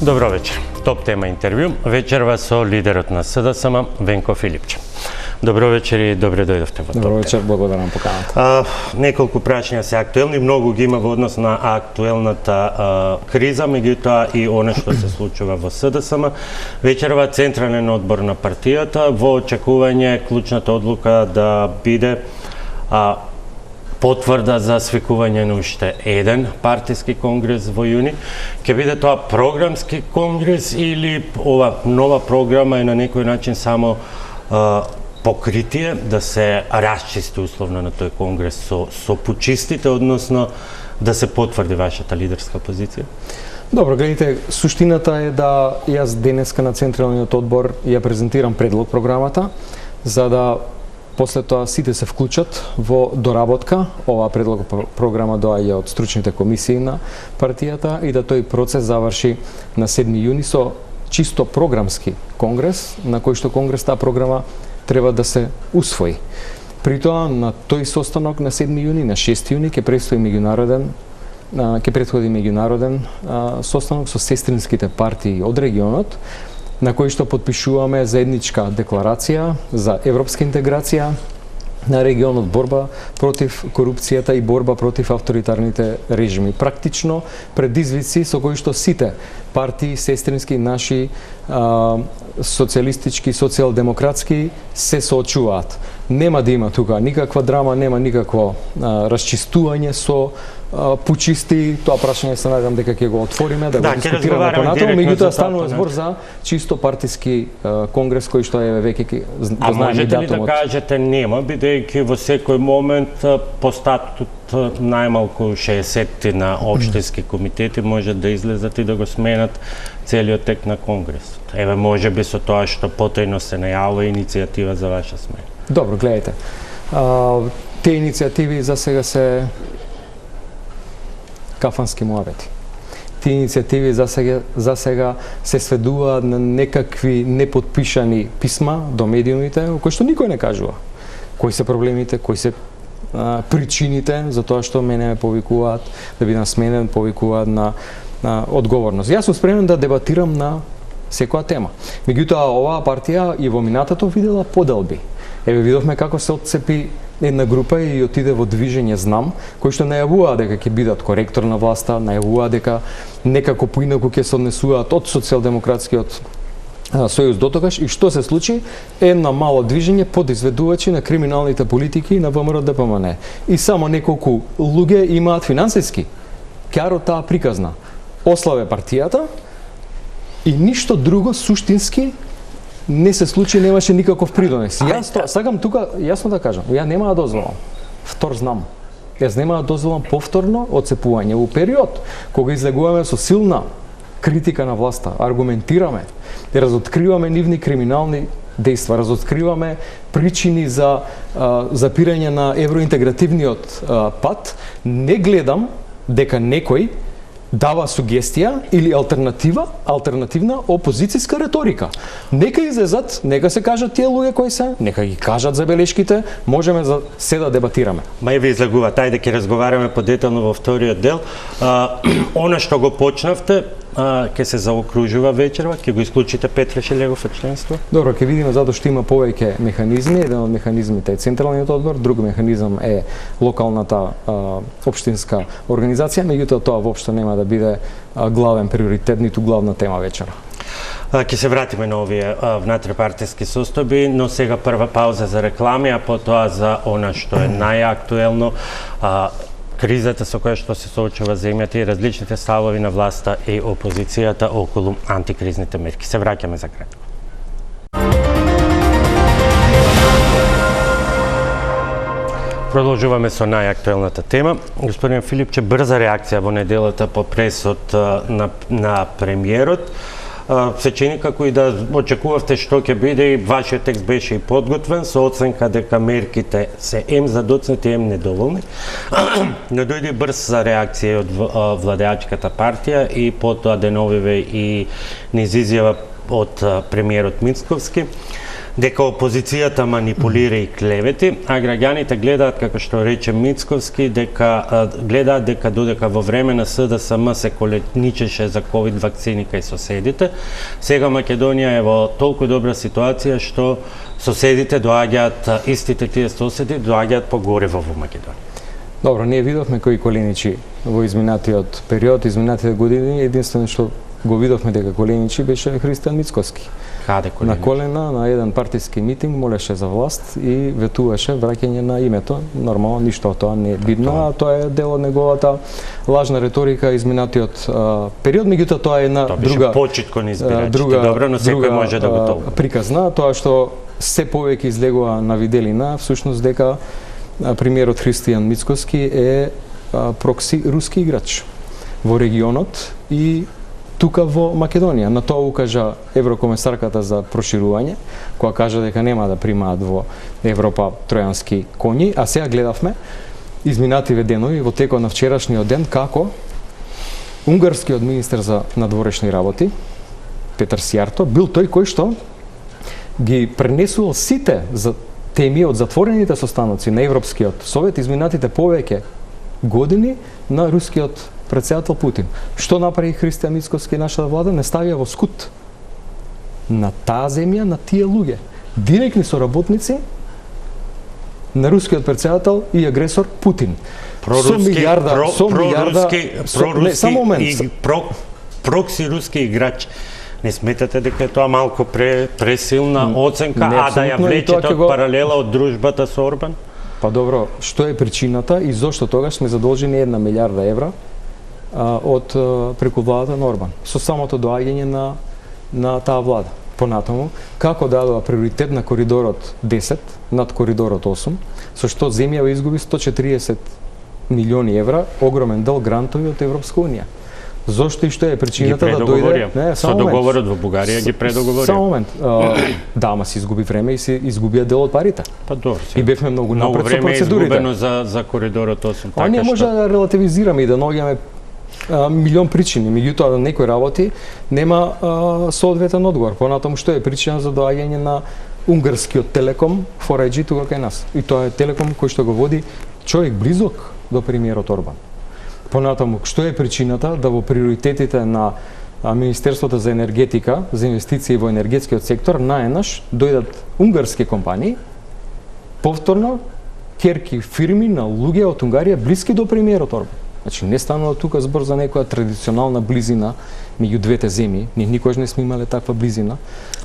Добро вечер. Топ тема интервју вечерва со лидерот на СДСМ Венко Филипче. Добро вечер и добре дојдовте во Топ. Добро вечер, благодарам на поканата. Неколку прашања се актуелни, многу ги има во однос на актуелната криза, меѓутоа и она што се случува во СДСМ. Вечерва Централен одбор на партијата во очекување клучната одлука да биде потврда за свикување на уште еден партиски конгрес во јуни. Ќе биде тоа програмски конгрес или ова нова програма е на некој начин само покритие да се расчисти условно на тој конгрес со почистите, односно да се потврди вашата лидерска позиција? Добро, гледайте, суштината е да јас денеска на Централниот одбор ја презентирам предлог програмата, за да после тоа сите се вклучат во доработка. Оваа предлог програма доаѓа од стручните комисии на партијата и да тој процес заврши на 7 јуни со чисто програмски конгрес, на кој што конгрес таа програма треба да се усвои. При тоа на тој состанок на 7 јуни, на 6 јуни ќе претходи меѓународен состанок со сестринските партии од регионот, на кој што подпишуваме заедничка декларација за европска интеграција на регионот, борба против корупцијата и борба против авторитарните режими. Практично предизвици со кои што сите партии, сестрински, наши, социјалистички, социјалдемократски се соочуваат. Нема да има тука никаква драма, нема никакво расчистување со почисти. Тоа прашање се надевам дека ќе го отвориме, да го дискутираме понатаму, меѓутоа станува збор за чисто партиски конгрес кој што е веќе го знаеме датумот. Можете ли да кажете нема, бидејќи во секој момент по статут најмалку 60 на општински комитети може да излезат и да го сменат целиот тек на конгресот. Еве, може би со тоа што потајно се најавува иницијатива за ваша смена. Добро, гледайте. Те иницијативи за сега се кафански муабети. Тие иницијативи за сега се сведуваат на некакви неподпишани писма до медиумите, кои што никој не кажува. Кои се проблемите, кои се причините за тоа што мене ме повикуваат да бидам сменен, повикуваат на одговорност. Јас сум спремен да дебатирам на секоја тема. Меѓутоа, оваа партија и во минатото видела поделби. Еве, видовме како се отцепи една група и отиде во движење Знам, кои што најавуваа дека ќе бидат коректор на власта, најавуваа дека некако поинаку ќе се однесуваат од социјалдемократскиот сојуз дотогаш, и што се случи? Една мало движење подизведувачи на криминалните политики на ВМРО-ДПМН. И само неколку луѓе имаат финансиски ќар од таа приказна. Ославе партијата и ништо друго суштински не се случи, немаше никаков придонес. Јас сакам тука јасно да кажам, ја нема да дозволам. Знам. Јас нема да дозволам повторно отцепување во период кога излегуваме со силна критика на власта, аргументираме и разоткриваме нивни криминални дејства, разоткриваме причини за запирање на евроинтегративниот пат. Не гледам дека некој дава сугестија или алтернативна опозицијска реторика. Нека излезат, нека се кажат тие луѓе кои се, нека ги кажат забелешките, можеме за се да дебатираме. Мај ви излагува, тај ќе разговараме подетално во вториот дел. Она што го почнавте, ќе се заокружува вечерва, ќе го исклучите Петре Шелегов од членство? Добро, ќе видиме, затоа што има повеќе механизми. Еден од механизмите е Централниот одбор, друг механизам е локалната општинска организација, меѓутоа тоа воопшто нема да биде главен приоритет, ниту главна тема вечера. Ќе се вратиме на овие внатрешпартиски состојби, но сега прва пауза за реклами, а потоа за она што е најактуелно, кризата со која што се соочува земјата и различните ставови на власта и опозицијата околу антикризните мерки. Се враќаме за кратко. Продолжуваме со најактуелната тема. Господин Филипче, брза реакција во неделата по пресот на премиерот. Се чини како и да очекувавте што ќе биде, и вашиот текст беше и подготвен со оценка дека мерките се задоцнати, недоволни. Но дојде брза реакција од владеачката партија и потоа деновиве и низ изјава од премиерот Мицковски. дека опозицијата манипулира и клевети, а граѓаните гледаат, како што рече Мицковски, гледаат дека додека во време на СДСМ се коленичеше за ковид вакцини кај соседите, сега Македонија е во толку добра ситуација што соседите доаѓаат, истите тие соседи доаѓаат по гориво во Македонија. Добро, ние видовме кои коленичи во изминатиот период, изминатите години, единствено што го видовме дека коленичи беше Христијан Мицковски. Каде коленичи? На колена на еден партиски митинг молеше за власт и ветуваше враќање на името. Нормално ништо од тоа не е видно, а тоа е дел од неговата лажна реторика изминатиот период, меѓутоа тоа е една друга почит кон избирачите. Добро, но секој може да го толкува. Приказна, тоа што се повеќе излегува на виделина, всушност дека премиерот Христијан Мицковски е прокси руски играч во регионот и тука во Македонија. На тоа укажа еврокомесарката за проширување, која кажа дека нема да примаат во Европа тројански коњи, а сега гледавме изминативе денови во текот на вчерашниот ден како унгарскиот министер за надворешни работи Петар Сијарто бил тој кој што ги пренесувал сите за теми од затворените состаноци на Европскиот совет изминатите повеќе години на рускиот председател Путин. Што направи Христијан Мицковски и нашата влада? Не ставија во скут на таа земја, на тие луѓе. Директни соработници на рускиот председател и агресор Путин. Прокси руски играч. Не сметате дека е тоа малку пресилна оценка, а да ја влечете од паралела од дружбата со Орбан? Па добро, што е причината и зошто тогаш сме задолжени 1 милиарда евра од преку владата на Орбан, со самото доаѓање на таа влада. Понатаму, како дадува приоритет на коридорот 10 над коридорот 8, со што земјава изгуби 140 милиони евра, огромен дел грантови од Европска унија. Зошто и што е причината да дојде? Со договорот во Бугарија ги предоговорија. Само момент. Да, ама се изгуби време и се изгубија дел од парите. Па добро. И бевме многу напред со процедурите. Многу време изгубено за коридорот 8. А ние може да релативизираме и да наоѓаме милион причини, меѓутоа на некои работи нема соодветен одговор. Понатаму што е причина за доаѓање на унгарскиот телеком 4G тука кај нас. И тоа е телеком кој што го води човек близок до премиерот Орбан. Понатаму, што е причината да во приоритетите на Министерството за енергетика, за инвестиции во енергетскиот сектор, наеднаш дојдат унгарски компании, повторно керки фирми на луѓе од Унгарија блиски до премиерот Орбан. Значи, не станува тука збор за некоја традиционална близина меѓу двете земји. Ние никогаш не сме имале таква близина.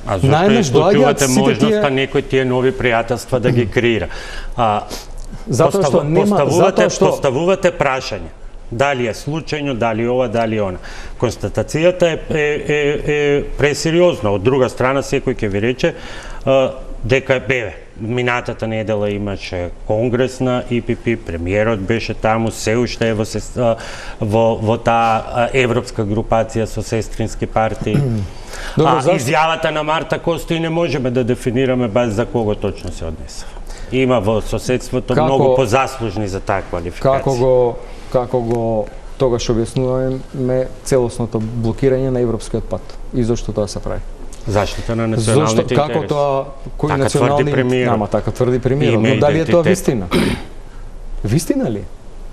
А зашто исклучувате можноста некои тие нови пријателства да ги креира? Затоа што нема, поставувате прашање. Дали е случајно, дали ова, дали она. Констатацијата е пресериозна. Од друга страна, секој ќе ви рече дека минатата недела имаше конгрес на ИПП, премиерот беше таму, се уште е во таа европска групација со сестрински партии. Изјавата на Марта Костој не можеме да дефинираме баш за кого точно се однесува. Има во соседството многу позаслужни за таа квалификација. Како го тогаш објаснуваме целосното блокирање на европскиот пат и зошто тоа се прави? Заштита на националните интереси. Како тоа, кои така национални... тврди премиерот. Ама така тврди премиерот, но дали е тоа вистина? Вистина ли?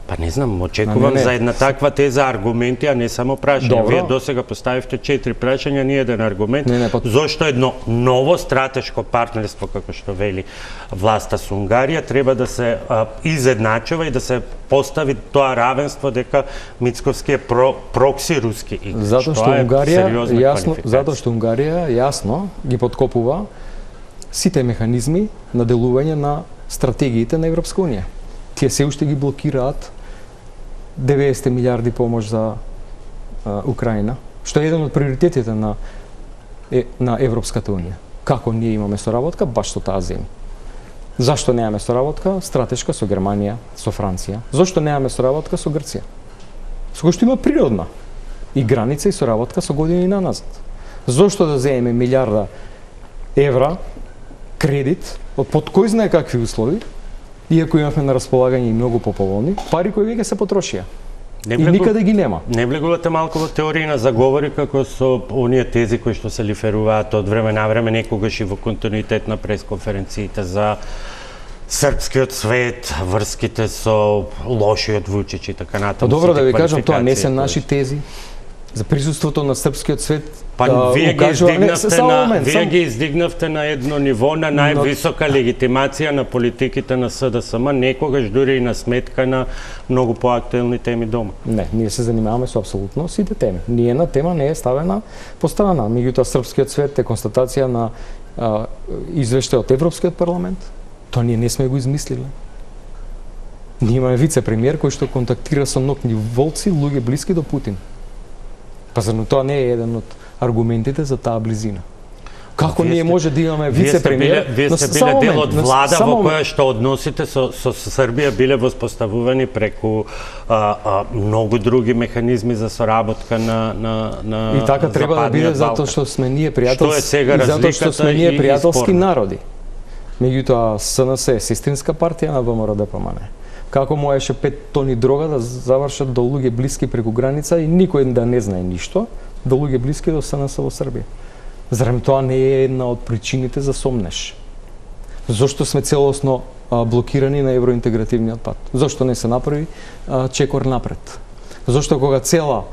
Па не знам, очекувам за една таква теза аргументи, а не само прашања. Вие досега поставивте 4 прашања, ни еден аргумент. Зошто едно ново стратешко партнерство, како што вели власта со Унгарија, треба да се изедначува и да се постави тоа равенство дека Мицковски е прокси руски играч. Затоа што Унгарија јасно ги подкопува сите механизми на делување на стратегиите на Европска унија. Тие се уште ги блокираат 90 милиарди помош за Украина, што е еден од приоритетите на Европската унија. Како ние имаме соработка баш со таа земја? Зашто немаме соработка стратешка со Германија, со Франција? Зошто немаме соработка со Грција? Со кој што има природна и граница и соработка со години назад. Зошто да земеме милиарда евра кредит под кој знае какви услови, иако имавме на располагање и многу поповолни, пари кои веќе се потрошија. И никаде ги нема. Не влегувате малку во теорија на заговори како со оние тези кои што се лиферуваат од време на време, некогаш и во континуитет на пресконференциите за српскиот свет, врските со лошиот Вучич и така натаму. Добро да ви кажам, тоа не се наши тези. За присуството на српскиот свет вие ги издигнавте на едно ниво на највисока легитимација на политиките на СДСМ, некогаш дури и на сметка на многу поактуелни теми дома. Не, ние се занимаваме со апсолутно сите теми. Ниједна тема не е ставена по страна. Меѓутоа српскиот свет е констатација на извештај од Европскиот парламент. Тоа ние не сме го измислиле. Ние имаме вице-премиер кој што контактира со нокни волци, луѓе блиски до Путин. Па зар тоа не е еден од аргументите за таа близина? Како ние може да имаме вице-премиер? Вие сте биле дел од влада во која што односите со Србија биле воспоставувани преку многу други механизми за соработка на и така треба да биде затоа што сме ние пријателски и затоа што сме ние пријателски народи. Меѓутоа СНС е сестринска партија на ВМРО-ДПМН. Како можеше 5 тони дрога да завршат до луѓе блиски преку граница и никој да не знае ништо, до луѓе блиски до СНС во Србија? Зарем тоа не е една од причините за сомнеш? Зошто сме целосно блокирани на евроинтегративниот пат? Зошто не се направи чекор напред? Зошто кога цела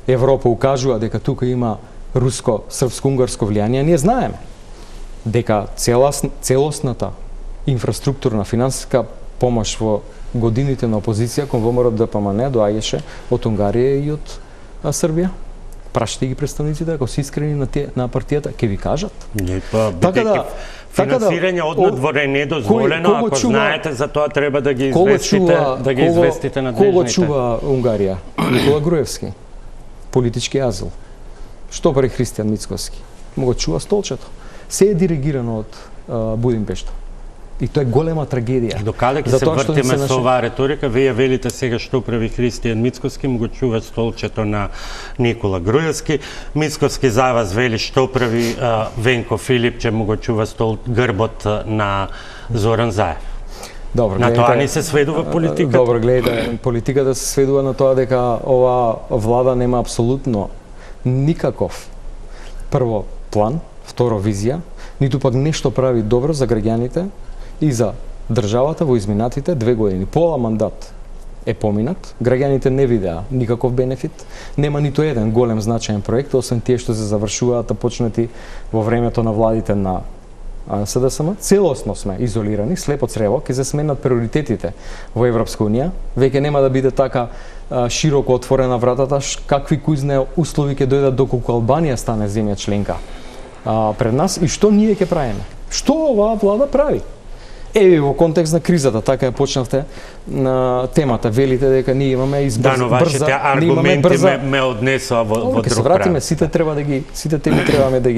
Европа укажува дека тука има руско-српско-унгарско влијание, ние знаеме дека целосната инфраструктурна финансиска помош во годините на опозиција кон ВМРО-ДПМН доаѓаше од Унгарија и од Србија. Прашајте ги представниците, ако се искрени на партијата, ќе ви кажат. Не, па, финансирање однадвор е недозволено, ако знаете за тоа треба да ги известите на државните. Кого чува Унгарија? Никола Груевски, политички азил. Што прави Христијан Мицкоски? Му го чува столчето. Се е диригирано од Будимпешта. И тоа е голема трагедија. Докаде ќе се вртиме со оваа реторика, вие велите сега што прави Христијан Мицкоски, му го чува столчето на Никола Груевски. Мицкоски за вас вели што прави Венко Филипче, му го чува грбот на Зоран Заев. Добро, на тоа не се сведува политиката. Добро, гледате, политиката се сведува на тоа дека ова влада нема апсолутно никаков прво план, второ визија, ниту пак нешто прави добро за граѓаните и за државата во изминатите 2 години. Пола мандат е поминат, граѓаните не видеа никаков бенефит, нема ниту еден голем значаен проект, освен тие што се завршуваат, почнати во времето на владите на СДСМ. Целосно сме изолирани, слепо црево, ќе се сменат приоритетите во Европска унија, веќе нема да биде така широко отворена вратата, какви кузне услови ќе дојдат доколку Албанија стане земја членка пред нас и што ние ќе правиме? Што оваа влада прави? Еве во контекст на кризата, така ја почнавте на темата, велите дека ние имаме брза, но вашите аргументи ме однесоа во друг се вратиме, сите теми требаме да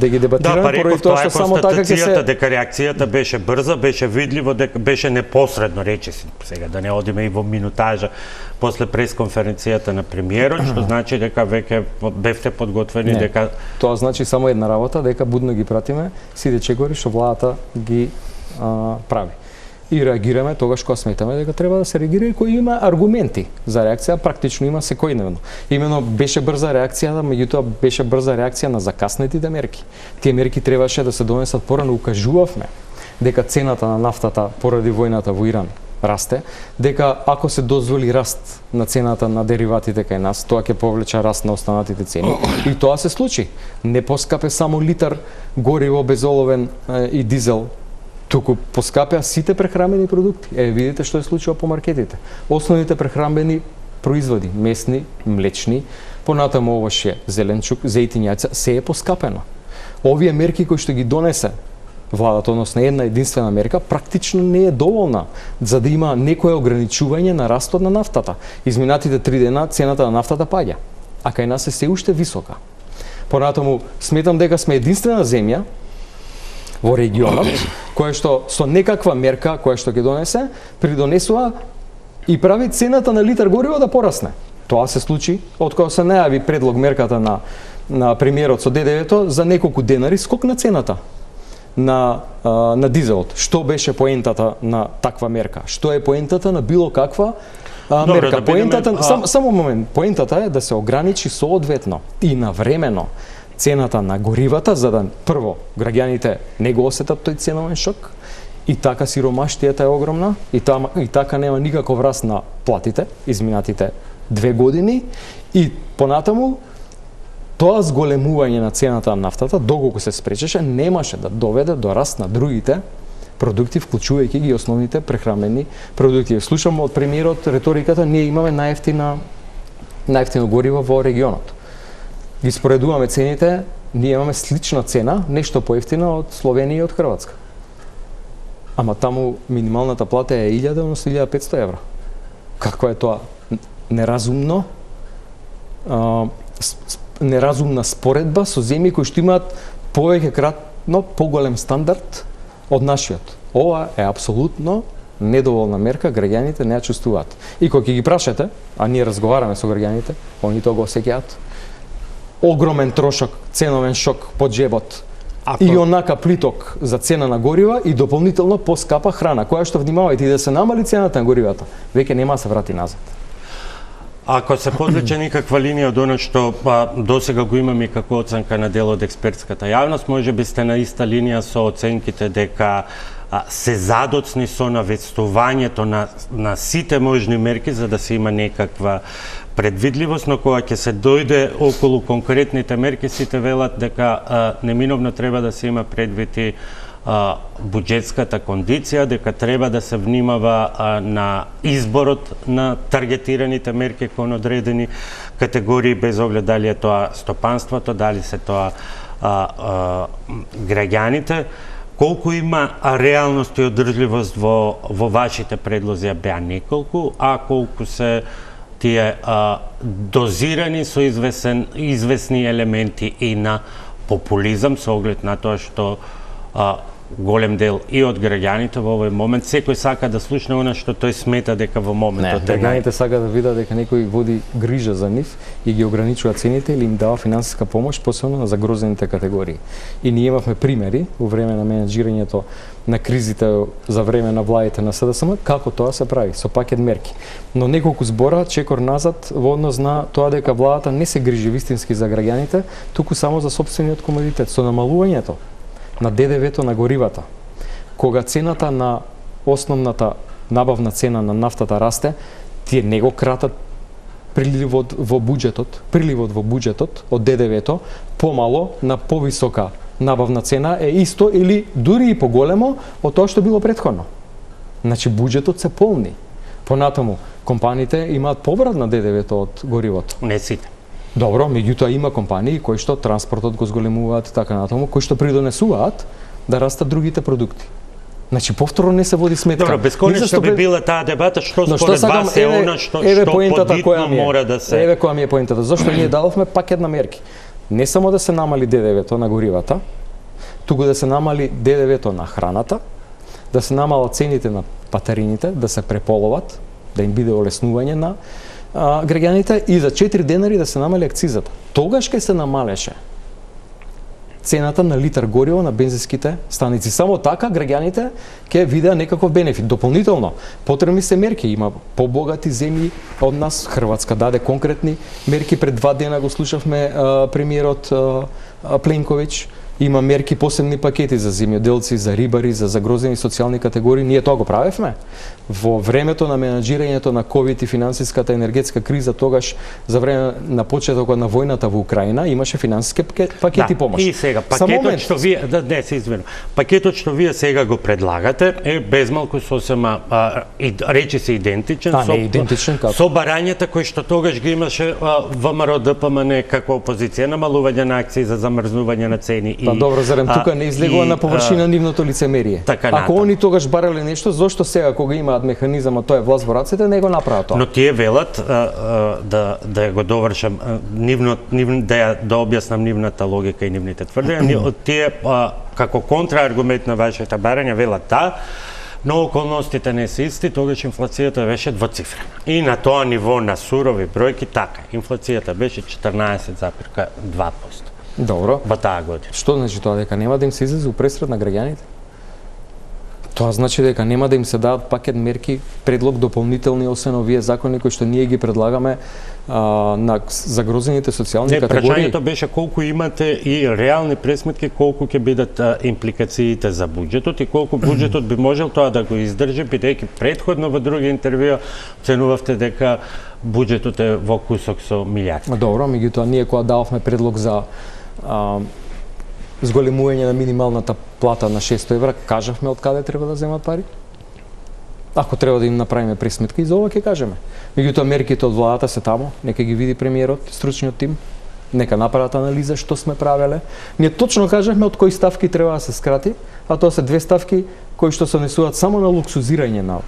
ги дебатираме, поради тоа што само така ќе се дека реакцијата беше брза, беше видливо, дека беше непосредно, речиси, сега да не одиме и во минутажа после пресконференцијата на премиерот, што значи дека веќе бевте подготвени дека тоа значи само една работа, дека будно ги пратиме сите чекори што владата ги прави. И реагираме тогаш кога сметаме дека треба да се реагира и кој има аргументи за реакција, практично има секојдневно. Имено беше брза реакцијата, меѓутоа беше брза реакција на закаснетите мерки. Тие мерки требаше да се донесат порано, укажувавме дека цената на нафтата поради војната во Иран расте, дека ако се дозволи раст на цената на дериватите кај нас, тоа ќе повлече раст на останатите цени. И тоа се случи. Не поскапе само литар гориво безоловен и дизел, туку поскапеа сите прехранбени продукти. Видите што се случува по маркетите. Основните прехранбени производи, месни, млечни, понатаму овоше, зеленчук, зејтин, јајца, се е поскапено. Овие мерки кои што ги донесе владата, односно една единствена мерка, практично не е доволна за да има некое ограничување на растот на нафтата. Изминатите 3 дена цената на нафтата паѓа, а кај нас е се уште висока. Понатаму сметам дека сме единствена земја во регионот која што со некаква мерка која што ќе донесе, придонесува и прави цената на литар гориво да порасне. Тоа се случи откога се најави предлог мерката на премиерот со ДДВ-то за неколку денари скок на цената на дизелот. Што беше поентата на таква мерка? Што е поентата на било каква мерка. Поентата, само момент, поентата е да се ограничи соодветно и навремено цената на горивата, за да прво граѓаните не го осетат тој ценовен шок, и така сиромаштијата е огромна, и така нема никаков раст на платите изминатите 2 години, и понатаму тоа зголемување на цената на нафтата, доколку се спречеше, немаше да доведе до раст на другите продукти, вклучувајќи ги основните прехранбени продукти. Слушам од премиерот реториката, ние имаме најевтино гориво во регионот. Ги споредуваме цените, ние имаме слична цена, нешто поевтина од Словенија и од Хрватска. Ама таму минималната плата е 1000, односно 1500 евро. Какво е тоа? Неразумно, неразумна споредба со земји кои што имаат повеќекратно поголем стандард од нашиот. Ова е апсолутно недоволна мерка, граѓаните не ја чувствуваат. И кога ги прашате, а ние разговараме со граѓаните, они тоа го осеќаат. Огромен трошок, ценовен шок под джебот. И онака плиток за цена на горива и дополнително поскапа храна, која што внимавајте и да се намали цената на горивата, веќе нема да се врати назад. Ако се подлече никаква линија од она што досега го имаме како оценка на дел од експертската јавност, може би сте на иста линија со оценките дека се задоцни со навестувањето на сите можни мерки за да се има некаква предвидливост, но кога ќе се дојде околу конкретните мерки, сите велат дека неминовно треба да се има предвид и буџетската кондиција, дека треба да се внимава на изборот на таргетираните мерки кон одредени категории, без оглед дали е тоа стопанството, дали се тоа граѓаните. Колку има реалност и одржливост во вашите предлози, беа неколку, а колку се тие дозирани со известни елементи и на популизам, со оглед на тоа што голем дел и од граѓаните во овој момент секој сака да слушне она што тој смета дека во моментот е. Граѓаните сака да видат дека некој води грижа за нив и ги ограничува цените или им дава финансиска помош, посебно на загрозените категории. И ние имавме примери во време на менеджирањето на кризите за време на владите на СДСМ, како тоа се прави, со пакет мерки. Но неколку збора, чекор назад, во однос на тоа дека владата не се грижи вистински за граѓаните, туку само за сопствениот комодитет, со намалувањето на ДДВ-то на горивата. Кога цената на основната набавна цена на нафтата расте, тие не го кратат приливот во буџетот од ДДВ-то, помало на повисока набавна цена е исто или дури и поголемо од тоа што било претходно. Значи буџетот се полни. Понатаму компаниите имаат поврат на ДДВ-то од горивото. Не сите. Добро, меѓутоа има компании кои што транспортот го зголемуваат така натаму, кои што придонесуваат да растат другите продукти. Значи повторно не се води сметка. Добро, бесконечно би била таа дебата, што според вас е она што подитно мора да се... Еве која ми е поентата. Зошто ние дадовме пакет на мерки? Не само да се намали ДДВ-то на горивата, туку да се намали ДДВ-то на храната, да се намалат цените на патарините, да се преполоват, да им биде олеснување на граѓаните и за 4 денари да се намали акцизата. Тогаш ќе се намалеше цената на литар гориво на бензинските станици. Само така граѓаните ќе видеа некаков бенефит. Дополнително, потребни се мерки. Има побогати земји од нас. Хрватска даде конкретни мерки. Пред 2 дена го слушавме премиерот Пленковиќ. Има мерки, посебни пакети за земјоделци, за рибари, за загрозени социјални категории. Ние тоа го правевме. Во времето на менаџирањето на ковид и финансиската енергетска криза, тогаш за време на почетокот на војната во Украина, имаше финансиски пакети помош. И сега пакетот што вие пакетот што вие сега го предлагате е безмалку сосема речи се идентичен со барањата кои што тогаш ги имаше ВМРО ДПМН како опозиција, намалување на акции за замрзнување на цени. Па добро, зарем тука не излегува на површина нивното лицемерие. Ако они тогаш барале нешто, зошто сега кога имаат механизмот, тоа е власт во рацете, не го направа тоа? Но тие велат да го довршам да објаснам нивната логика и нивните тврдења. Тие како контрааргумент на вашите барања велат но околностите не се исти, тогаш инфлацијата беше двоцифрена. И на тоа ниво на сурови бројки така, инфлацијата беше 14,2%. Добро. Во таа година. Што значи тоа, дека нема да им се излезе у пресред на граѓаните? Тоа значи дека нема да им се дадат пакет мерки, предлог дополнителни освен овие закони кои што ние ги предлагаме на загрозените социјални категории. Прашањето беше колку имате и реални пресметки колку ќе бидат импликациите за буџетот и колку буџетот би можел тоа да го издржи, бидејќи претходно во други интервјуа оценувавте дека буџетот е во кусок со милиарди. Добро, меѓутоа ние кога дававме предлог за зголемување на минималната плата на 600 евра, кажавме од каде треба да земат пари? Ако треба да им направиме пресметка, и за ова ќе кажеме. Меѓутоа мерките од владата се тамо, нека ги види премиерот, стручниот тим, нека направат анализа што сме правеле. Ние точно кажавме од кои ставки треба да се скрати, а тоа се две ставки кои што се однесуваат само на луксузирање на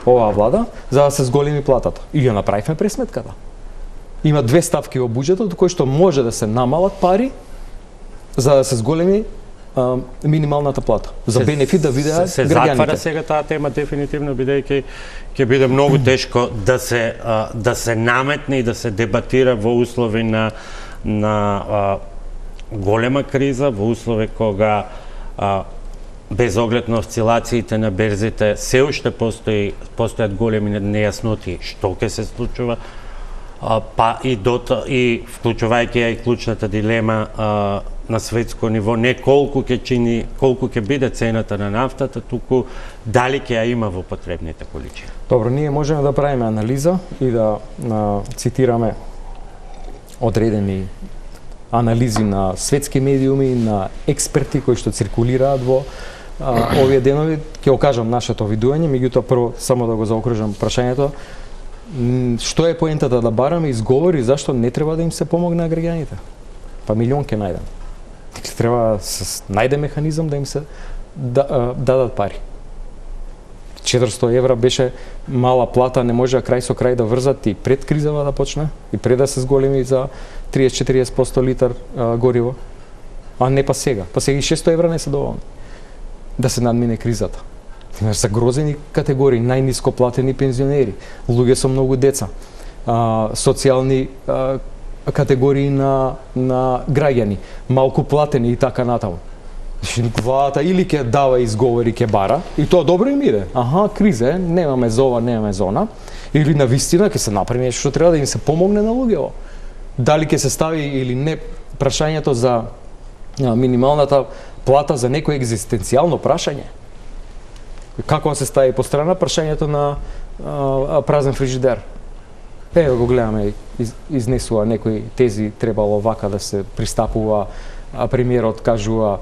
оваа влада, за да се зголеми платата. И ја направивме пресметката. Има две ставки во буџетот кои што може да се намалат пари за да се зголеми минималната плата. За бенефит да видеа се граѓаните. Затвара сега таа тема дефинитивно, бидејќи ќе биде многу тешко да се наметне и да се дебатира во услови на голема криза, во услови кога без оглед на осцилациите на берзите се уште постојат големи нејасноти што ќе се случува, па и вклучувајќи ја и клучната дилема на светско ниво, не колку ќе биде цената на нафтата, туку дали ќе ја има во потребните количини. Добро, ние можеме да правиме анализа и да цитираме одредени анализи на светски медиуми, на експерти кои што циркулираат во овие денови. Ќе го кажам нашето видување, меѓутоа прво само да го заокружам прашањето. Што е поентата да бараме изговори зашто не треба да им се помогне на граѓаните? Па милион ќе најдем. Треба да се најде механизам да им се дадат пари. 400 евра беше мала плата, не може крај со крај да врзат и пред кризава да почне, и пред да се зголеми за 30-40% литар гориво. А не па сега. Па сега и 600 евра не се доволни да се надмине кризата. За грозени категории, најниско платени пензионери, луѓе со многу деца, социјални категории на граѓани, малку платени и така натаму. Владата или ќе дава изговори, ќе бара, и тоа добро им иде. Аха, криза е, немаме за ова, немаме за она, или навистина ќе се направи нешто што треба да им се помогне на луѓето. Дали ќе се стави или не прашањето за минималната плата за некој екзистенцијално прашање. Како да се стави по страна прашањето на празен фрижидер. Ево го гледаме, изнесува некои тези, требало вака да се пристапува, премиерот кажува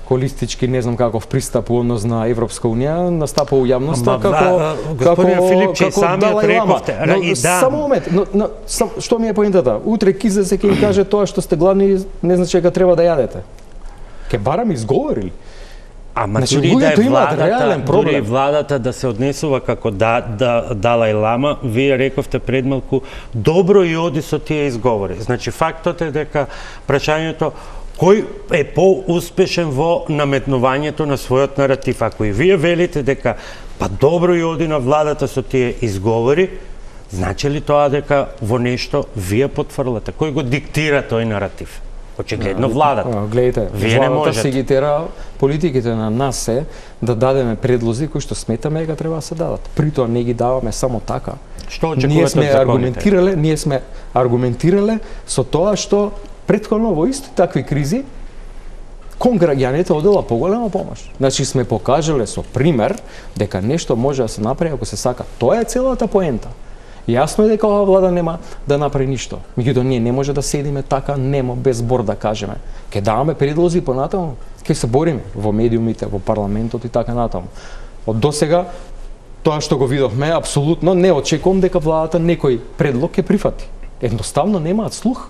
холистички, не знам каков пристап у однос на Европска унија, настапува у јавноста како Далај Лама. Само момент, што ми е поентата? Утре Кизе се ќе им каже тоа што сте гладни, не значи дека треба да јадете. Ке бараме изговори. Ама дури владата да се однесува како Далај Лама, вие рековте пред малку, добро и оди со тие изговори. Значи, фактот е дека прашањето кој е поуспешен во наметнувањето на својот наратив. Ако и вие велите дека па добро и оди на владата со тие изговори, значи ли тоа дека во нешто вие потврлате? Кој го диктира тој наратив? Очигледно владата. Гледайте, владата си ги тера политиките на нас е да дадеме предлози кои што сметаме дека треба да се дадат. При тоа не ги даваме само така. Што очекувате од законите? Ние сме аргументирале со тоа што претходно во исти такви кризи кон граѓаните одела поголема помош. Значи сме покажале со пример дека нешто може да се направи ако се сака. Тоа е целата поента. Јасно е дека оваа влада нема да направи ништо. Меѓутоа ние не може да седиме така немо без збор да кажеме. Ке даваме предлози понатаму, ке се бориме во медиумите, во парламентот и така натаму. Од досега тоа што го видовме апсолутно не очекувам дека владата некој предлог ќе прифати. Едноставно немаат слух.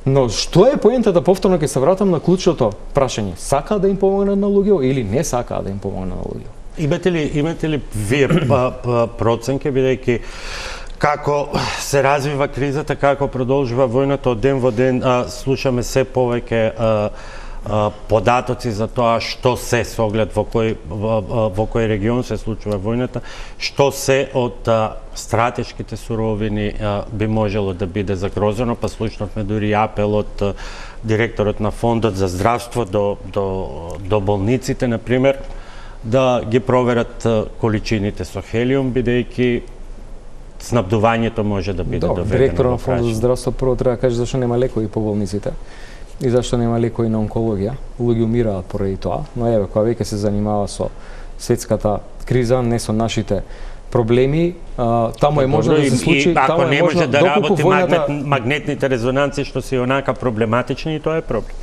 Но што е поентата, повторно ќе се вратам на клучното прашање. Сака да им помогне на луѓето или не сака да им помогне на луѓето? Имате ли вие проценки, бидејќи како се развива кризата, како продолжува војната од ден во ден, слушаме се повеќе податоци за тоа што се со оглед во кој регион се случува војната, што се од стратешките суровини би можело да биде загрозено, па слушнавме дури апел од директорот на Фондот за здравство до болниците, например, да ги проверат количините со хелиум, бидејќи снабдувањето може да биде доведено. Директорот на Фондот за здравство прво треба да каже зашто нема лекови по болниците и зашто нема лекови на онкологија. Луѓе умираат поради тоа, но еве кога веќе се занимава со светската криза, не со нашите проблеми, таму е можно да се случи, ако не може да работи магнетните резонанци што се онака проблематични, и тоа е проблем.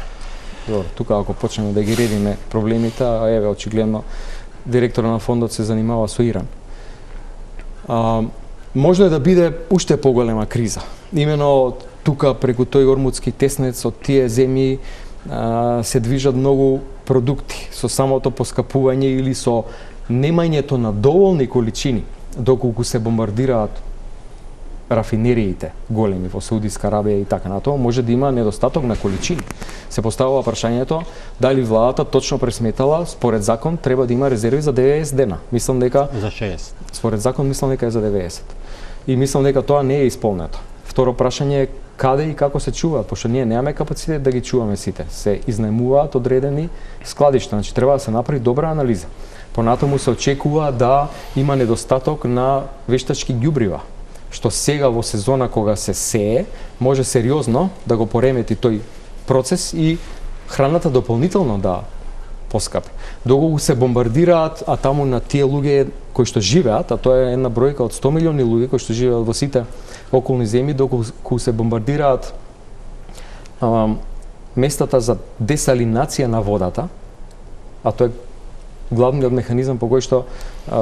Добро, тука ако почнеме да ги редиме проблемите, еве очигледно директорот на фондот се занимава со Иран. Може да биде уште поголема криза. Имено тука преку тој ормудски теснец од тие земји се движат многу продукти со самото поскапување или со немањето на доволни количини доколку се бомбардираат рафинериите големи во Саудиска Арабија и така натаму, може да има недостаток на количини. Се поставува прашањето дали владата точно пресметала, според закон треба да има резерви за 90 дена. Мислам дека за 60. Според закон мислам дека е за 90. И мислам дека тоа не е исполнето. Второ прашање е каде и како се чуваат, пошто ние немаме капацитет да ги чуваме сите. Се изнајмуваат одредени складишта, значи треба да се направи добра анализа. Понатаму се очекува да има недостаток на вештачки ѓубрива, што сега во сезона кога се сее, може сериозно да го поремети тој процес и храната дополнително да поскапи. Доколку се бомбардираат, а таму на тие луѓе кои што живеат, а тоа е една бројка од 100 милиони луѓе кои што живеат во сите околни земји, доколку се бомбардираат местата за десалинација на водата, а тоа е главниот механизам по кој што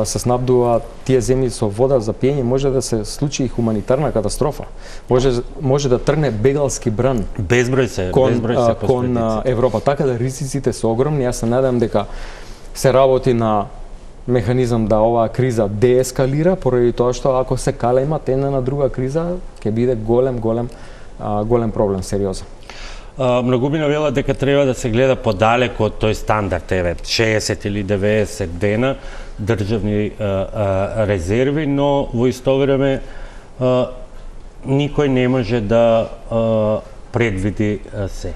се снабдува тие земји со вода за пиење, може да се случи и хуманитарна катастрофа. Може да тргне бегалски бран безброј се кон Европа. Така да ризиците се огромни. Јас се надевам дека се работи на механизам да оваа криза деескалира, поради тоа што ако се калемат една на друга криза, ќе биде голем проблем, сериозен. Многумина вела дека треба да се гледа подалеку од тој стандард, 60 или 90 дена државни резерви, но во исто време никој не може да предвиди се.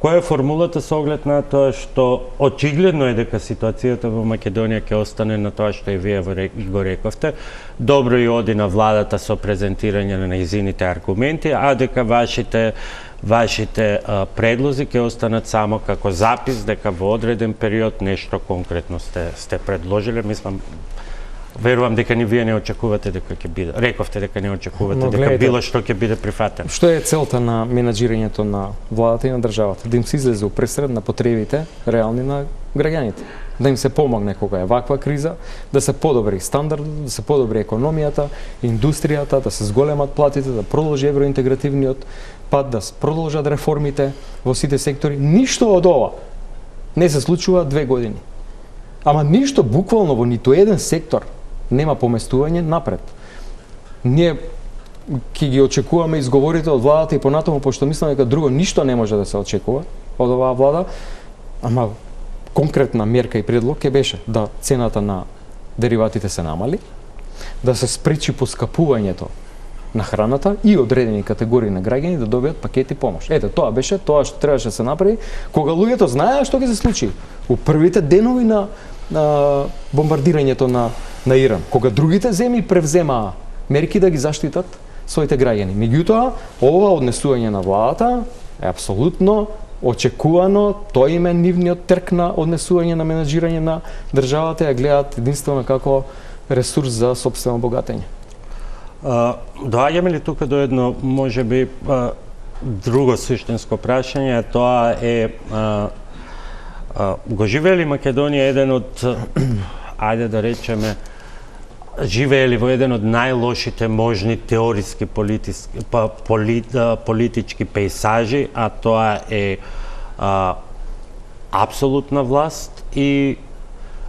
Која е формулата со оглед на тоа што очигледно е дека ситуацијата во Македонија ќе остане на тоа што и вие го рековте, добро и оди на владата со презентирање на нејзините аргументи, а дека вашите предлози ќе останат само како запис дека во одреден период нешто конкретно сте предложиле. Мислам, верувам дека ни вие не очекувате дека ќе биде. Рековте дека не очекувате дека било што ќе биде прифатено. Што е целта на менаџирањето на владата и на државата? Да им се излезе упресред на потребите реални на граѓаните. Да им се помогне кога е ваква криза, да се подобри стандардот, да се подобри економијата, индустријата, да се зголемат платите, да продолжи евроинтегративниот пат, да продолжат реформите во сите сектори. Ништо од ова не се случува 2 години. Ама ништо буквално во ниту еден сектор нема поместување напред. Ние ќе ги очекуваме изговорите од владата и понатаму, пошто мислам дека друго ништо не може да се очекува од оваа влада, ама конкретна мерка и предлог ќе беше да цената на дериватите се намали, да се спречи поскапувањето на храната и одредени категории на граѓани да добијат пакети помош. Ете, тоа беше тоа што требаше да се направи кога луѓето знаеа што ќе се случи у првите денови на бомбардирањето на Иран, кога другите земји превземаа мерки да ги заштитат своите граѓани. Меѓутоа, ова однесување на владата е апсолутно очекувано, тоа им е нивниот трк на однесување на менаџирање на државата, ја гледаат единствено како ресурс за сопствено богатење. Доаѓаме ли тука до едно, можеби, друго суштинско прашање, тоа е го живеели Македонија еден од, ајде да речеме, живеели во еден од најлошите можни теориски политички пейсажи, а тоа е апсолутна власт и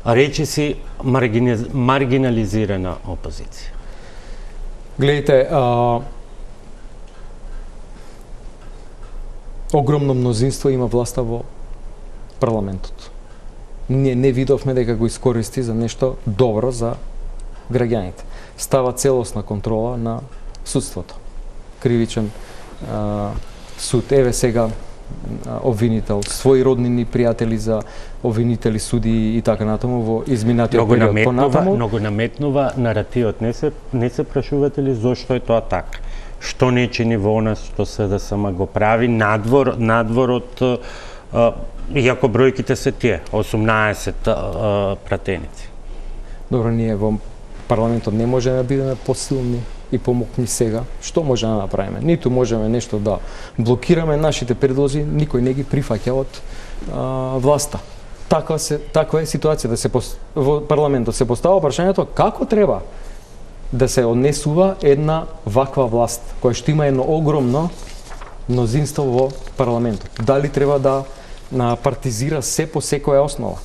речиси маргинализирана опозиција. Гледайте, огромно мнозинство има власта во парламентот. Ние не видовме дека го искористи за нешто добро за граѓаните. Става целосна контрола на судството. Кривичен суд. Еве сега обвинител, своји роднини, пријатели за обвинители, суди и така натаму во изминатиот период. Многу наметнува наративот. Не се прашувате ли зошто е тоа така? Што не чини во нас, што СДСМ го прави надвор од иако бројките се тие 18 пратеници. Добро, ние во парламентот не можеме да бидеме посилни и помокни сега. Што можеме да направиме? Ниту можеме нешто да блокираме, нашите предлози никој не ги прифаќа од власта. Таква е ситуацијата. Во парламентот се постава прашањето како треба да се однесува една ваква власт, која што има едно огромно мнозинство во парламентот. Дали треба да партизира се по секоја основа?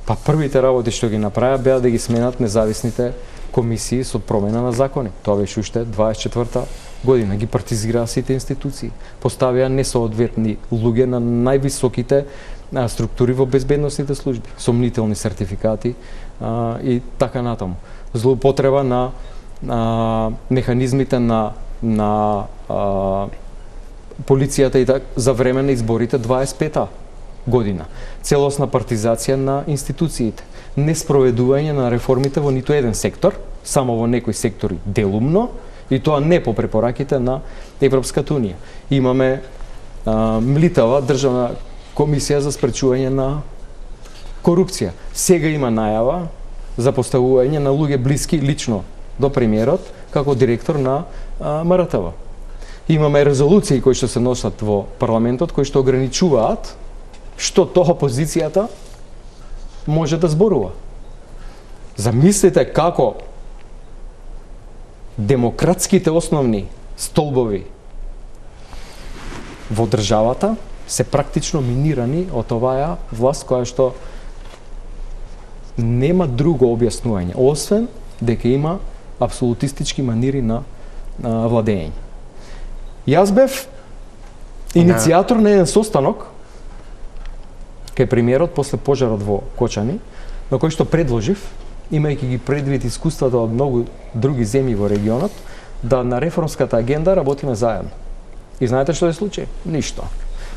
Па првите работи што ги направија беа да ги сменат независните комисии со промена на закони. Тоа беше уште 24-та година. Ги партизираа сите институции. Поставија несоодветни луѓе на највисоките структури во безбедносните служби, сомнителни сертификати и така натаму. Злоупотреба на механизмите на полицијата и за време на изборите 25-та година. Целосна партизација на институциите. Неспроведување на реформите во ниту еден сектор, само во некои сектори делумно, и тоа не по препораките на Европската унија. Имаме млитава државна комисија за спречување на корупција. Сега има најава за поставување на луѓе блиски лично до премиерот како директор на МРТВ. Имаме резолуции кои што се носат во парламентот, кои што ограничуваат што тоа опозицијата може да зборува. Замислите како демократските основни столбови во државата се практично минирани од оваа власт која што нема друго објаснување, освен дека има апсолутистички манири на владење. Јас бев иницијатор на еден состанок кај премиерот после пожарот во Кочани, на кој што предложив, имајќи ги предвид искуствата од многу други земји во регионот, да на реформската агенда работиме заедно. И знаете што се случи? Ништо.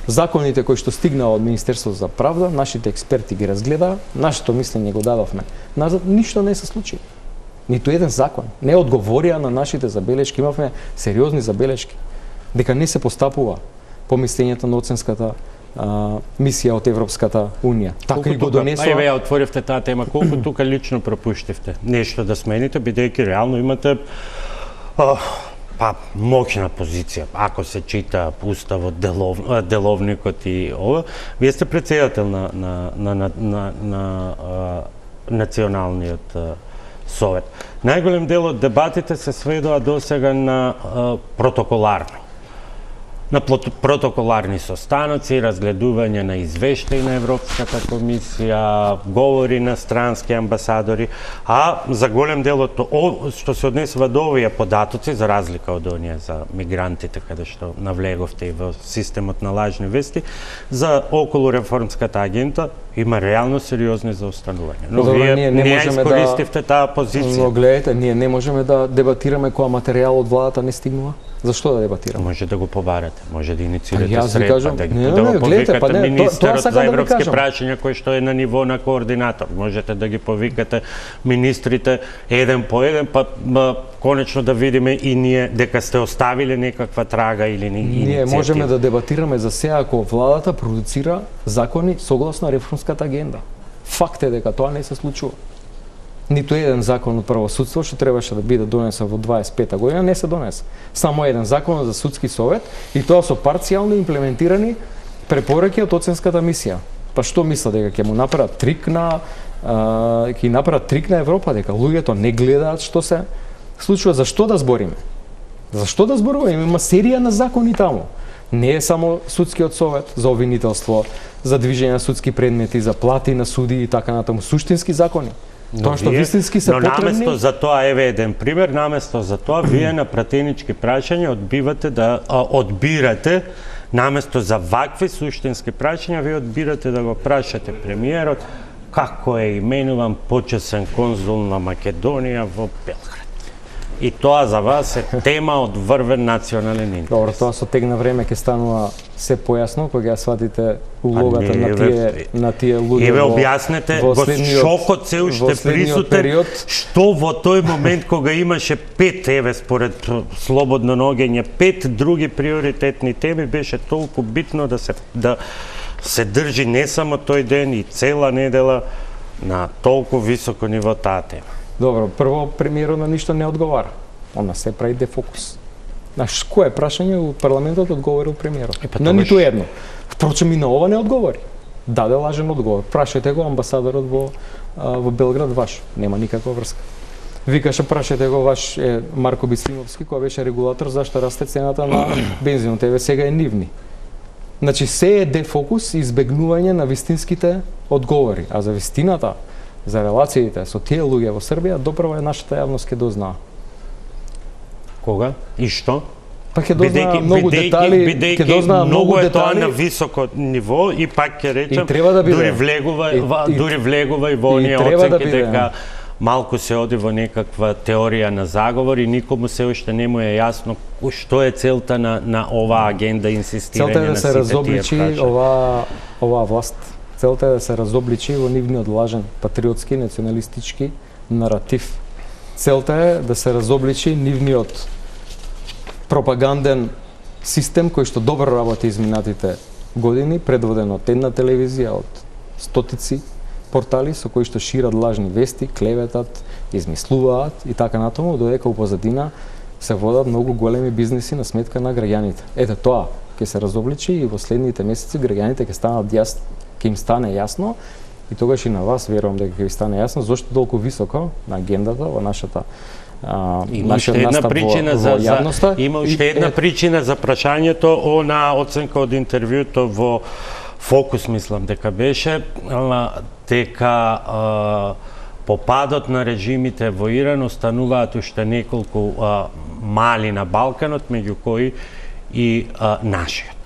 Законите кои што стигнаа од Министерството за правда, нашите експерти ги разгледаа, нашето мислење го дадовме назад, ништо не се случи. Ниту еден закон не одговорија на нашите забелешки, имавме сериозни забелешки, дека не се постапува по мислењето на оценската мисија од Европската унија. Така и го донесува. Еве ја отворивте таа тема, колку тука лично пропуштивте нешто да смените, бидејќи реално имате моќна позиција, ако се чита уставот, деловникот и ова. Вие сте претседател на Националниот совет. Најголем дел од дебатите се сведоа досега на протоколарно. На протоколарни состаноци, разгледување на извештаи на Европската комисија, говори на странски амбасадори, а за голем дел од што се однесува до овие податоци, за разлика од оние за мигрантите, каде што навлеговте и во системот на лажни вести, за околу реформската агента има реално сериозни заостанувања. Но вие не искористивте таа позиција. Но гледате, ние не можеме да дебатираме кога материјал од владата не стигнува. Зашто да дебатираме? Може да го побарате, може да инициирате средства, да го повикате министерот за европски прашања кој што е на ниво на координатор. Можете да ги повикате министрите еден по еден, па конечно да видиме и ние дека сте оставиле некаква трага или иницијатива. Ние можеме да дебатираме за сега ако владата продуцира закони согласно реформската агенда. Факт е дека тоа не се случува. Ниту еден закон од правосудство што требаше да биде донесен во 25-та година не се донесе. Само еден закон за судски совет и тоа со парцијално имплементирани препораки од оценската мисија. Па што мисла дека ќе му направат трик на Европа, дека луѓето не гледаат што се случува? Зашто да збориме? Зашто да зборуваме? Има серија на закони таму. Не е само судскиот совет за обвинителство, за движење на судски предмети, за плати на суди и така натаму, суштински закони. Тоа што вистински се потребни. Но наместо за тоа, еве еден пример, наместо за тоа вие на пратенички прашања одбирате наместо за вакви суштински прашања, вие одбирате да го прашате премиерот како е именуван почесен конзул на Македонија во Белград. и тоа за вас е тема од врвен национален интерес. Добро, тоа со тек на време ќе станува се појасно кога ја сватите улогата на тие луѓе. Еве објаснете го шокот се уште присутен, што во тој момент кога имаше 5 според слободно ноѓење 5 други приоритетни теми, беше толку битно да се држи не само тој ден и цела недела на толку високо ниво таа тема. Добро, прво премиерот на ништо не одговара. Она се прави дефокус. Знаеш, кое прашање у парламентот одговорил премиерот? На ниту едно. Впрочем и на ова не одговори. Даде лажен одговор. Прашајте го амбасадорот во Белград ваш. Нема никаква врска. Викаше прашајте го ваш Марко Бисливовски, кој беше регулатор зашто расте цената на бензинот. Еве сега е нивни. Значи се е дефокус и избегнување на вистинските одговори, а за вистината, за релациите со тие луѓе во Србија, доправо е нашата јавност ќе дознаа. Кога и што? Па ќе дознаа многу детали, ќе дознаа многу детали на високо ниво и пак ќе речам, да дури влегува и во оние оценки дека малку се оди во некаква теорија на заговор и никому се уште не му е јасно што е целта на оваа агенда инсистирање на сите тие прашања. Оваа власт. Целта е да се разобличи во нивниот лажен патриотски, националистички наратив. Целта е да се разобличи нивниот пропаганден систем кој што добро работи изминатите години, предводен од една телевизија, од стотици портали со кои што шират лажни вести, клеветат, измислуваат и така натаму, додека у позадина се водат многу големи бизнеси на сметка на граѓаните. Ете тоа ќе се разобличи и во следните месеци граѓаните ќе им стане јасно и тогаш и на вас верувам дека ќе ви стане јасно зошто толку високо на агендата во нашата Има уште една причина за прашањето на оценка од интервјуто во Фокус, мислам дека беше, дека по падот на режимите во Иран остануваат уште неколку мали на Балканот, меѓу кои и нашиот.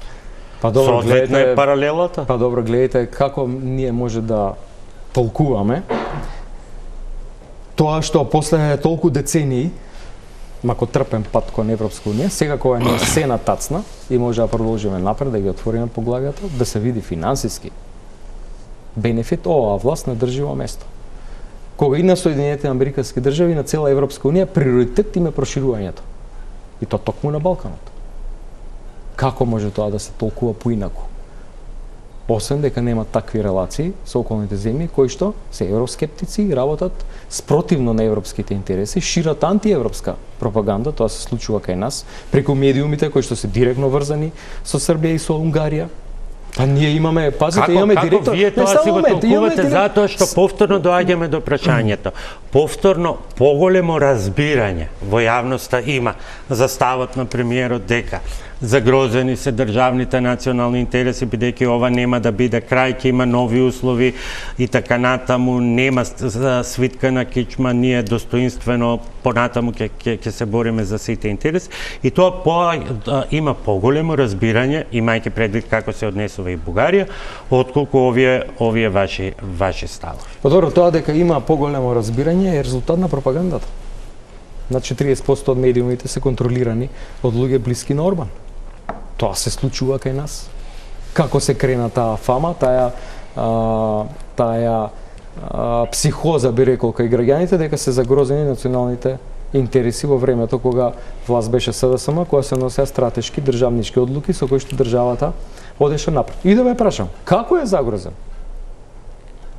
Па добро, гледате е паралелата? Па добро, гледате како ние може да толкуваме тоа што после толку децении, мако трпен пат кон Европска унија, сега кога ние се натацна и може да продолжиме напред, да ги отвориме поглавјата, да се види финансиски бенефит, оваа власт не држи во место. Кога и на Соединените Американски држави, на цела Европска унија, приоритет им е проширувањето. И то токму на Балканот. Како може тоа да се толкува поинаку? Освен дека нема такви релации со околните земји кои што се евроскептици и работат спротивно на европските интереси, шират антиевропска пропаганда, тоа се случува кај нас, преку медиумите кои што се директно врзани со Србија и со Унгарија. Па ние имаме, пазите, имаме директор. Како вие тоа си го толкувате затоа што повторно доаѓаме до прашањето. Повторно поголемо разбирање во јавноста има за ставот на премиерот дека загрозени се државните национални интереси, бидејќи ова нема да биде крај, ќе има нови услови и така натаму, нема свитка на кичма, ние достоинствено понатаму ќе се бориме за сите интереси. И тоа има поголемо разбирање, имајќи предвид како се однесува и Бугарија, отколку овие ваши ставови. Па добро, тоа дека има поголемо разбирање е резултат на пропагандата. На 40% од медиумите се контролирани од луѓе блиски на Орбан. Тоа се случува кај нас. Како се крена таа фама, таа психоза, би рекол, кај граѓаните, дека се загрозени националните интереси во времето кога власт беше СДСМ, кога се носеа стратешки државнички одлуки со кои што државата одеше напред. И да ве прашам, како е загрозен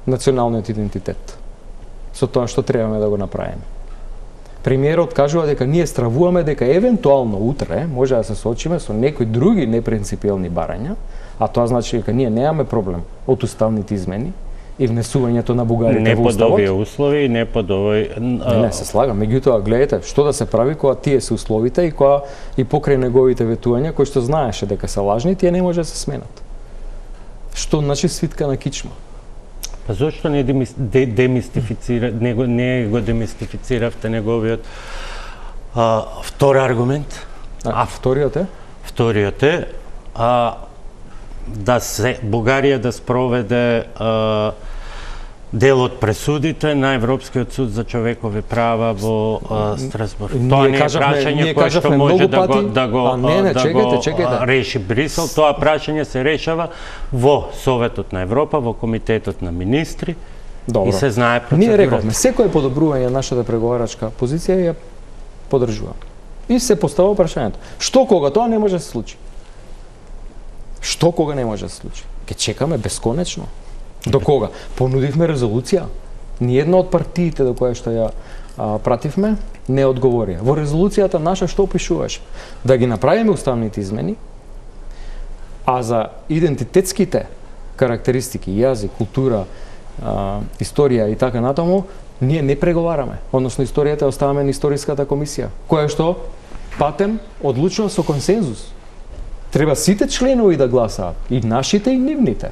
националниот идентитет со тоа што требаме да го направиме? Премиерот кажува дека ние стравуваме дека евентуално утре може да се соочиме со некои други непринципиелни барања, а тоа значи дека ние немаме проблем од уставните измени и внесувањето на бугарите во уставот. Не под овие услови, не под овој... Не, се слагам. Меѓутоа, гледате, што да се прави кога тие се условите и кога и покрај неговите ветувања, кои што знаеше дека се лажни, тие не може да се сменат. Што значи свитка на кичма? Па зошто не го демистифициравте неговиот втор аргумент? Вториот е? Вториот е да се Бугарија да спроведе дел од пресудите на Европскиот суд за човекови права во Страсбург. Тоа не е прашање кое што може да го реши Брисел. Тоа прашање се решава во Советот на Европа, во Комитетот на министри. Добро. И се знае процедурата. Ние рековме, секој подобрување на нашата преговарачка позиција ја поддржувам. И се постава прашањето. Што кога тоа не може да се случи? Што кога не може да се случи? Ке чекаме бесконечно. До кога? Понудивме резолуција. Ниедна од партиите до која што ја пративме не одговори. Во резолуцијата наша што пишуваше? Да ги направиме уставните измени, а за идентитетските карактеристики, јазик, култура, историја и така натаму, ние не преговараме. Односно, историјата оставаме на историската комисија, која што патем одлучува со консензус. Треба сите членови да гласаат, и нашите и нивните.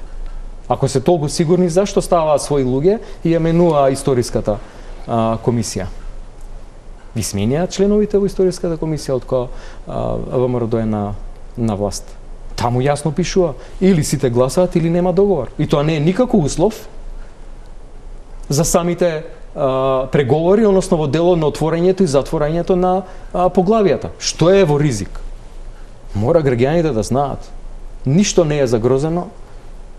Ако се толку сигурни зашто ставаат своји луѓе и ја менува историската комисија. Ви сменија членовите во историската комисија од која ВМРО е на власт. Таму јасно пишува, или сите гласаат или нема договор. И тоа не е никако услов за самите преговори, односно во дело на отворањето и затворањето на поглавијата. Што е во ризик? Мора граѓаните да знаат. Ништо не е загрозено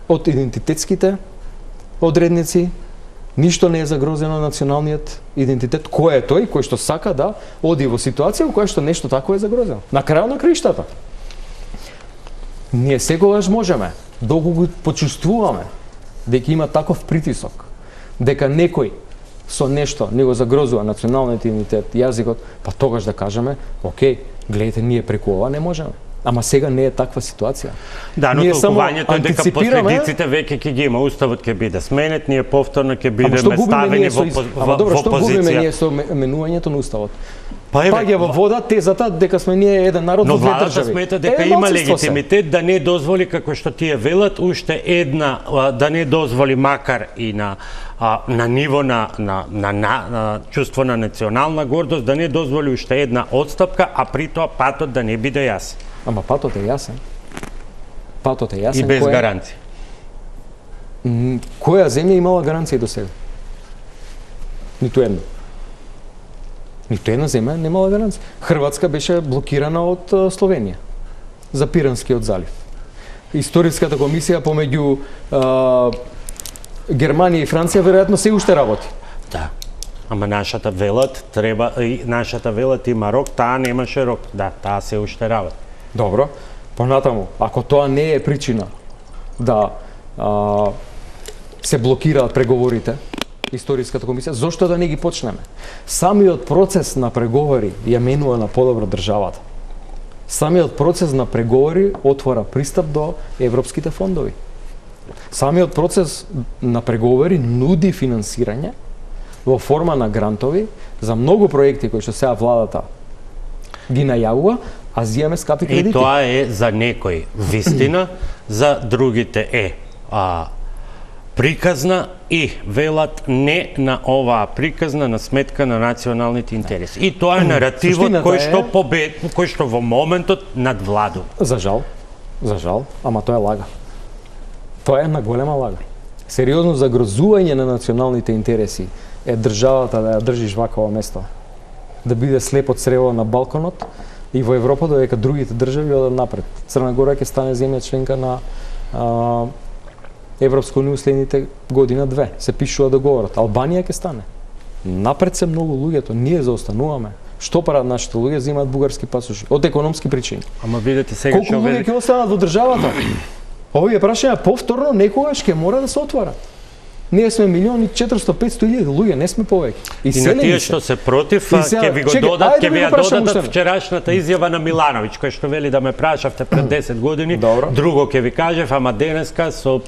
од идентитетските одредници, ништо не е загрозено националниот идентитет. Кој е тој кој што сака да оди во ситуација во која што нешто такво е загрозено? На крајот на краиштата. Ние секогаш можеме, доколку почувствуваме дека има таков притисок, дека некој со нешто не го загрозува националниот идентитет, јазикот, па тогаш да кажеме, окей, гледайте, ние преку ова не можеме. Ама сега не е таква ситуација. Да, но толкувањето е дека последиците веќе ќе ги има, уставот ќе биде сменет, ние повторно ќе бидеме ставени во позиција. Ама добро, што губиме ние со менувањето на уставот? Паѓа во вода тезата дека сме ние еден народ во две држави. Но владата смета дека има легитимитет да не дозволи, како што тие велат, уште една, да не дозволи макар и на ниво на чувство на национална гордост, да не дозволи уште една отстапка, а при тоа патот да не биде јасен. Ама патот е јасен. Патот е јасен. И без гаранција. Која земја имала гаранција до сега? Ниту една. Ниту една земја немала гаранција. Хрватска беше блокирана од Словенија за Пиранскиот залив. Историската комисија помеѓу Германија и Франција веројатно се уште работи. Да. Ама нашата велат има рок, таа немаше рок. Да, таа се уште работи. Добро. Понатаму, ако тоа не е причина да се блокираат преговорите, историската комисија, зошто да не ги почнеме? Самиот процес на преговори ја менува на подобро државата. Самиот процес на преговори отвора пристап до европските фондови. Самиот процес на преговори нуди финансирање во форма на грантови за многу проекти кои што сега владата ги најавува, а зијаме скапи кредити. И тоа е за некој вистина, за другите е приказна и велат не на оваа приказна на сметка на националните интереси. И тоа е наративот кој што во моментот надвладува. За жал, ама тоа е лага. Тоа е една голема лага. Сериозно загрозување на националните интереси е државата да ја држи жвака во место. Да биде слеп од црево на балконот и во Европа додека другите држави одат напред. Црна Гора ќе стане земја членка на Европска унија следните година-две. Се пишува договорот. Албанија ќе стане. Напред се многу луѓето, ние заостануваме. Што прават нашите луѓе? Земаат бугарски пасоши од економски причини. Ама видете сега колку луѓе ќе останат во државата? Овие прашања повторно некогаш ќе мора да се отварат. Ние сме 1.400.000 луѓе, не сме повеќе. И на тие што се против, ќе ви го додат, ќе ви ја додадат вчерашната изјава на Милановиќ, кој што вели да ме прашавте пред 10 години, друго ќе ви кажев, ама денеска со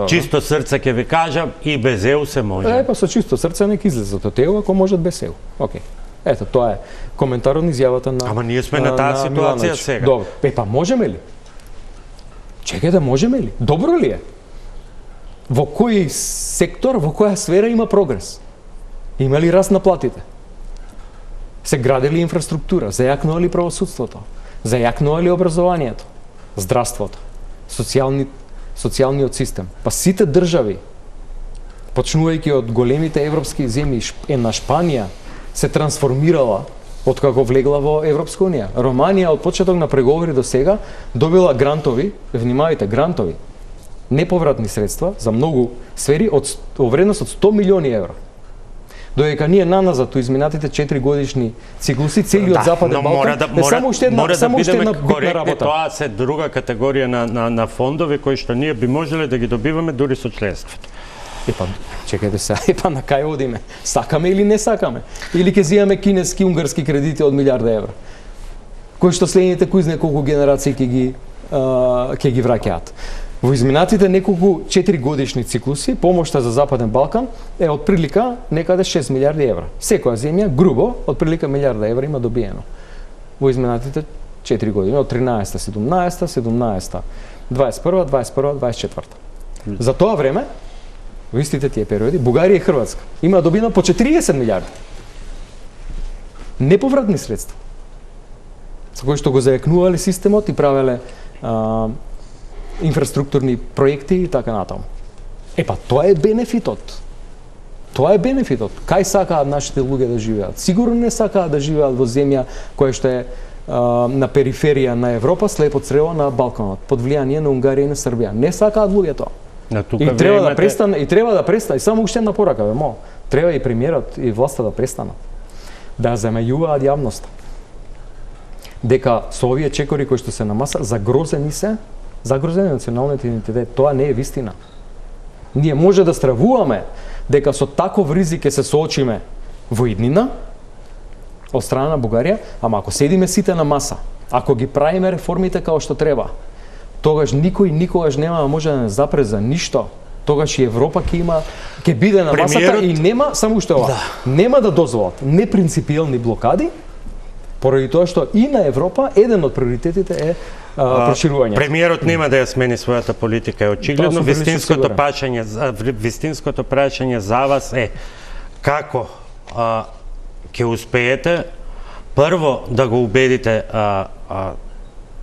чисто срце ќе ви кажам и без ЕУ се може. Па со чисто срце нека излезат од ЕУ ако можат без ЕУ. Океј. Ето, тоа е коментарот на изјавата на Ама ние сме на таа ситуација сега. Добро. Па можеме ли? Чекај да можеме ли? Добро ли е? Во кој сектор, во која сфера има прогрес? Има ли раст на платите? Се гради ли инфраструктура? Зајакнува ли правосудството? Зајакнува ли образованието? Здравството? Социјалниот систем? Па сите држави почнувајќи од големите европски земји, една Шпанија се трансформирала откако влегла во Европска унија. Романија од почеток на преговори до сега добила грантови, внимавајте, грантови, неповратни средства за многу сфери во вредност од 100 милиони евра. Додека ние наназад у изминатите 4 годишни циклуси целиот Западен Балкан е само уште една битна работа. Тоа се друга категорија на фондови кои што ние би можеле да ги добиваме дури со членството. Епа, чекајте се, на кај одиме? Сакаме или не сакаме? Или ќе зимаме кинески, унгарски кредити од милиарда евра? Кои што следните кои знае колку генерации ќе ги враќаат. Во изминатите неколку 4 годишни циклуси, помошта за Западен Балкан е од прилика некаде 6 милиарди евра. Секоја земја, грубо, од прилика милиарда евра има добиено. Во изминатите 4 години, од 13-та, 17-та, 17-та, 21-та, 21-та, 24-та. За тоа време, во истите тие периоди, Бугарија и Хрватска има добина по 40 милиарди. Неповратни средства. Со кои што го заекнувале системот и правеле инфраструктурни проекти и така натаму. Епа, тоа е бенефитот. Тоа е бенефитот. Кај сакаат нашите луѓе да живеат? Сигурно не сакаат да живеат во земја која што е на периферија на Европа, слепо црево на Балканот, под влијание на Унгарија и на Србија. Не сакаат луѓето. И треба да престане, и само уште една порака, треба и премиерот и власта да престанат да замејуваат јавноста. Дека со овие чекори кои што се на маса загрозени националниот идентитет. Тоа не е вистина. Ние може да стравуваме дека со таков ризик ќе се соочиме во иднина од страна на Бугарија, ама ако седиме сите на маса, ако ги правиме реформите како што треба, тогаш никој никогаш нема да може да не запре за ништо. Тогаш и Европа ќе биде на масата и нема само уште ова. Нема да дозволат непринципиелни блокади, поради тоа што и на Европа еден од приоритетите е проширување. Премиерот нема да ја смени својата политика, е очигледно. Вистинското прашање за вас е како ќе успеете прво да го убедите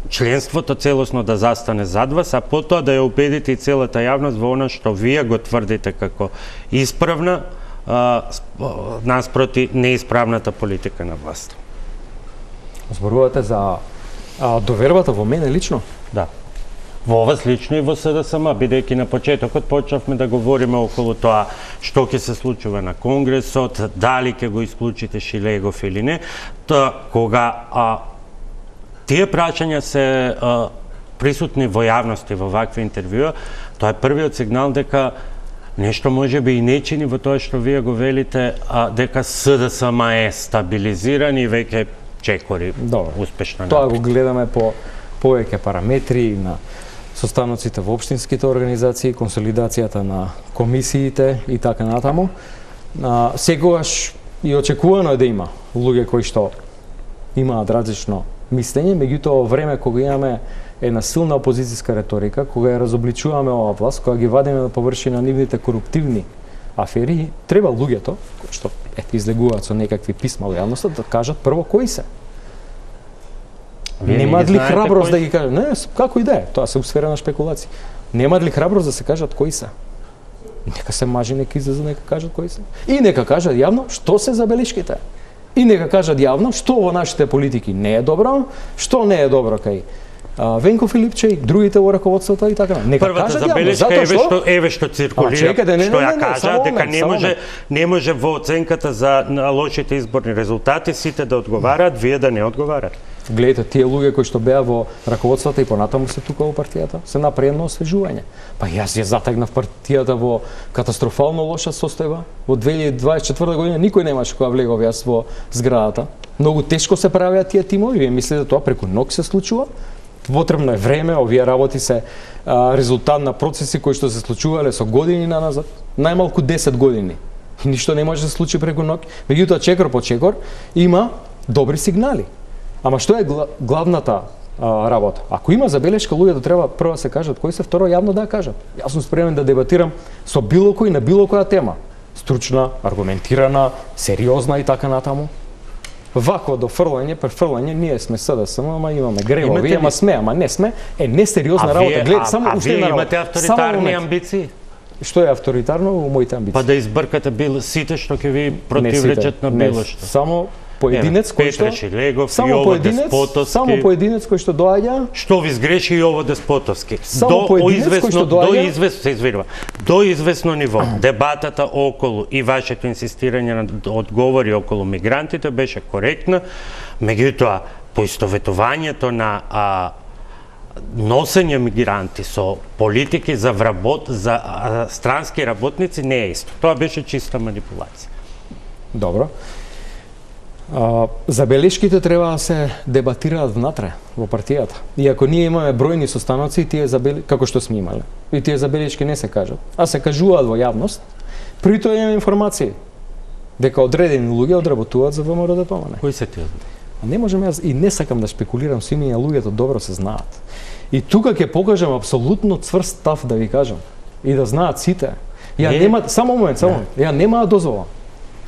членството целосно да застане зад вас, а потоа да ја убедите и целата јавност во она што вие го тврдите како исправна наспроти неисправната политика на власт. Зборувате за довербата во мене лично? Да. Во вас лично и во СДСМ, бидејќи на почетокот почнавме да говориме околу тоа што ќе се случува на Конгресот, дали ќе го исклучите Шилегов или не, тоа кога тие прашања се присутни во јавност и во вакви интервјуа, тоа е првиот сигнал дека нешто може би и не чини во тоа што вие го велите, дека СДСМ е стабилизиран и веќе чекори успешно. Тоа го гледаме по повеќе параметри на состаноците во општинските организации, консолидацијата на комисиите и така натаму. Секогаш и очекувано е да има луѓе кои што имаат различно мислење, меѓутоа во време кога имаме една силна опозицијска реторика, кога ја разобличуваме оваа власт, кога ги вадиме на површина нивните коруптивни афери, треба луѓето, кои што излегуваат со некакви писма во јавноста, да кажат прво кои се. Немаат ли храброст да ги кажат? Не, како и да е, тоа се сфера на шпекулации. Немаат ли храброст да се кажат кои се? Нека се мажи, нека излезат, нека кажат кои се. И нека кажат јавно што се забелишките. И нека кажат јавно што во нашите политики не е добро, што не е добро кај Венко Филипче и другите во раководството и така. Нека кажат јавно, затоа еве што циркулира, што ја кажа, дека не може во оценката за лошите изборни резултати сите да одговараат, вие да не одговарате. Гледате, тие луѓе кои што беа во раководството и понатаму се тука во партијата, се направи едно освежување. Па јас ја затегнав партијата во катастрофално лоша состојба. Во 2024 година никој немаше кога влегов јас во зградата. Многу тешко се правеа тие тимови, вие мислите тоа преку ног се случува? Потребно е време, овие работи се резултат на процеси кои што се случувале со години наназад, најмалку 10 години. И ништо не може да се случи преку ног. Меѓутоа, чекор по чекор има добри сигнали. Ама што е главната работа? Ако има забелешка, луѓето треба прво да се кажат кои се, второ јавно да ја кажат. Јас сум спремен да дебатирам со било кој на било која тема. Стручна, аргументирана, сериозна и така натаму. Вако до фрлање, префрлање, ние сме СДСМ, ама имаме гревови, ама сме, ама не сме, несериозна работа. Глед, само уште една работа. Имате авторитарни амбиции? Што е авторитарно во моите амбиции? Па да избркате сите што ќе ви противречат на било што. Само поединец кој што само поединец кој што доаѓа, што ви сгреши и ово деспотовски. До известно ниво дебатата околу и вашето инсистирање на одговори околу мигрантите беше коректна, меѓутоа поистоветувањето на носење мигранти со политики за странски работници не е исто. Тоа беше чиста манипулација. Добро. Забелешките треба да се дебатираат внатре во партијата. И ако ние имаме бројни состаноци, како што сме имале, и тие забелешки не се кажат, а се кажуваат во јавност, при тоа имаме информации дека одредени луѓе одработуваат за ВМРО-ДПМНЕ. Кои се тие? Не можам јас и не сакам да шпекулирам, со имења луѓето добро се знаат. И тука ќе покажам апсолутно цврст став да ви кажам и да знаат сите. Само момент, ја нема да дозволам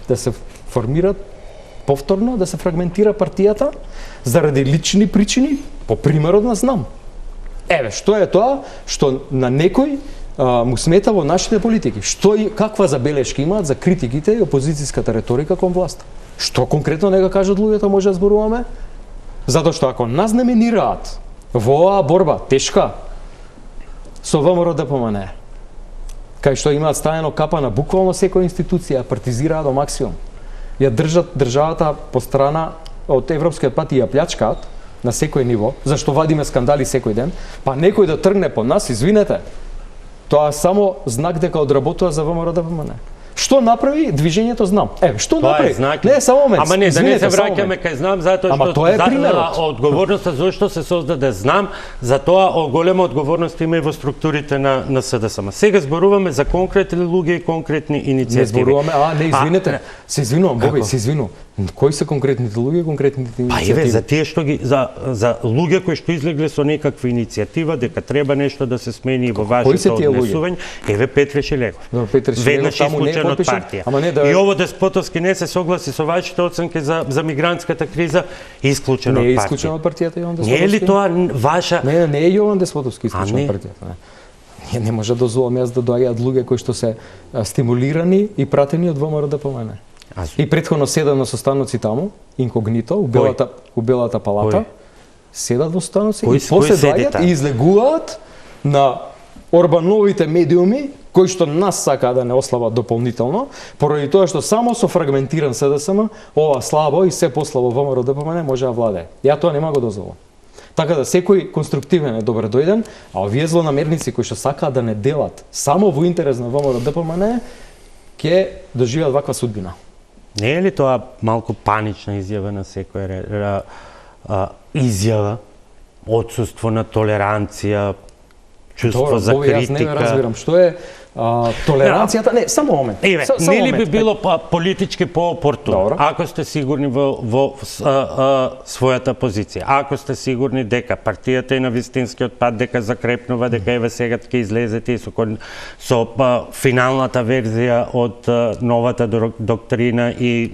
да се формираат повторно, да се фрагментира партијата заради лични причини, по примерот на знам. Еве, што е тоа што на некој му смета во нашите политики? Што и каква забелешки имаат за критиките и опозицијската реторика кон власта? Што конкретно нека кажат луѓето, може да зборуваме? Затоа што ако нас не менираат во оваа борба, тешка, со ВМРО-ДПМНЕ, кај што имаат ставено капа на буквално секоја институција, партизираат до максимум, ја држат државата по страна од европскиот пат и ја плячкаат на секој ниво, зашто вадиме скандали секој ден, па некој да тргне по нас, извинете, тоа е само знак дека одработува за ВМРО-ДПМНЕ. Што направи движењето знам? Што направи? Не, само момент. Ама не, да не се враќаме кај знам, затоа што одговорноста зашто се создаде знам, за тоа голема одговорност има и во структурите на СДСМ. Сега зборуваме за конкретни луѓе и конкретни иницијативи. Не зборуваме, извинете, се извинувам, Боби, се извинувам. Кои се конкретните луѓе и конкретните иницијативи? Па еве, за тие што за луѓе кои што излегле со некаква иницијатива дека треба нешто да се смени во вашето однесување, еве Петре Шилегов. Веднаш исклучен од партија. И ово деспотовски не се согласи со вашите оценки за мигрантската криза, исклучен од партија. Не е исклучен од партијата Јован Деспотовски? Не е ли тоа ваша? Не е Јован Деспотовски исклучен од партијата. Не може да дозволам јас да доаѓаат луѓе кои што се стимулирани и пратени од ВМРО-ДПМНЕ. И претходно седат на состаноци таму, инкогнито, у белата палата, седат во состаноци и после доаѓаат и излегуваат на Орбановите медиуми, кои што нас сакаат да не ослабат дополнително, поради тоа што само со фрагментиран СДСМ, ова слабо и се послабо ВМРО-ДПМНЕ може да владее. Ја тоа нема го дозволам. Така да секој конструктивен е добре дојден, а овие злонамерници кои што сакаат да не делат само во интерес на ВМРО-ДПМНЕ, ќе доживеат ваква судбина. Не е ли тоа малку панична изјава на секоја изјава, отсуство на толеранција, чувство за критика? Јас не разбирам што е толеранцијата. Не, само момент. Еве, нели би било политички поопортуно, ако сте сигурни во својата позиција, ако сте сигурни дека партијата и на вистинскиот пат дека закрепнува, дека еве сега ќе излезете со финалната верзија од новата доктрина и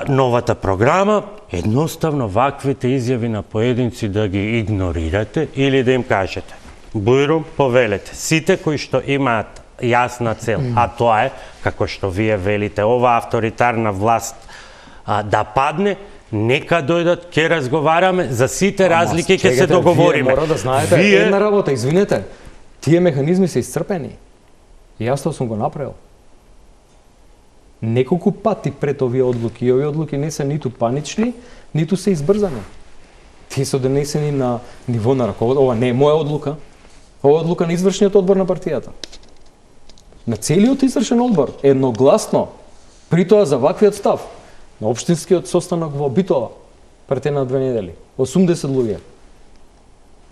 новата програма, едноставно ваквите изјави на поединци да ги игнорирате или да им кажете: Бујрум, повелете, сите кои што имаат јасна цел, а тоа е, како што вие велите, ова авторитарна власт да падне, нека дојдат, ќе разговараме, за сите разлики ќе се договориме. Вие мора да знаете една работа, извинете, тие механизми се исцрпени. Јас тоа сум го направил. Неколку пати пред овие одлуки, и овие одлуки не се ниту панични, ниту се избрзани. Тие се донесени на ниво на раководство. Ова не е моја одлука. Ова е одлука на извршниот одбор на партијата. На целиот извршен одбор, едногласно, при тоа за ваквиот став, на општинскиот состанок во Битола, пред една 2 недели, 80 луѓе,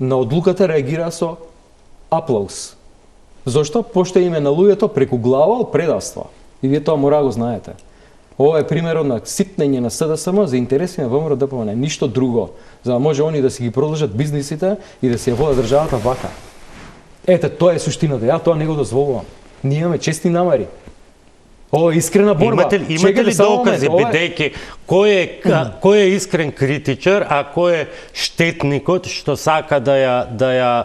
на одлуката реагира со аплауз. Зошто? Пошто име на луѓето преку глава од предавства. И вие тоа мора да го знаете. Ова е примерот на ситнење на СДСМ за интереси на ВМРО-ДПМНЕ, ништо друго, за да може они да си ги продолжат бизнисите и да се ја водат државата вака. Ете, тоа е суштината, ја тоа не го дозволувам. Ние имаме честни намери. Ова е искрена борба. Имате ли докази, бидејќи кој е искрен критичар, а кој е штетникот што сака да ја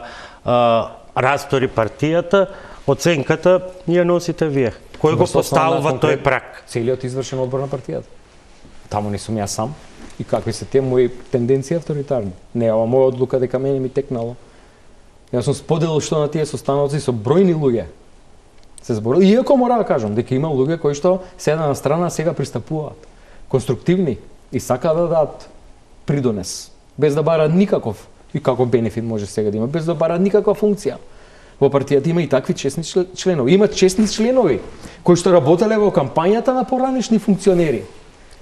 растори партијата, оценката ја носите вие. Кој го поставува тој прак? Целиот извршен одбор на партијата. Таму не сум јас сам. И какви се те мои тенденции авторитарни. Не е ова моја одлука дека мене ми текнало. Јас сум споделил што на тие состаноци со бројни луѓе. Се зборил, иако мора да кажам дека има луѓе кои што седа на страна сега пристапуваат конструктивни и сакаат да дадат придонес, без да бараат никаков и како бенефит може сега да има, без да бараат никаква функција. Во партијата има и такви честни членови. Има честни членови кои што работеле во кампањата на поранешни функционери,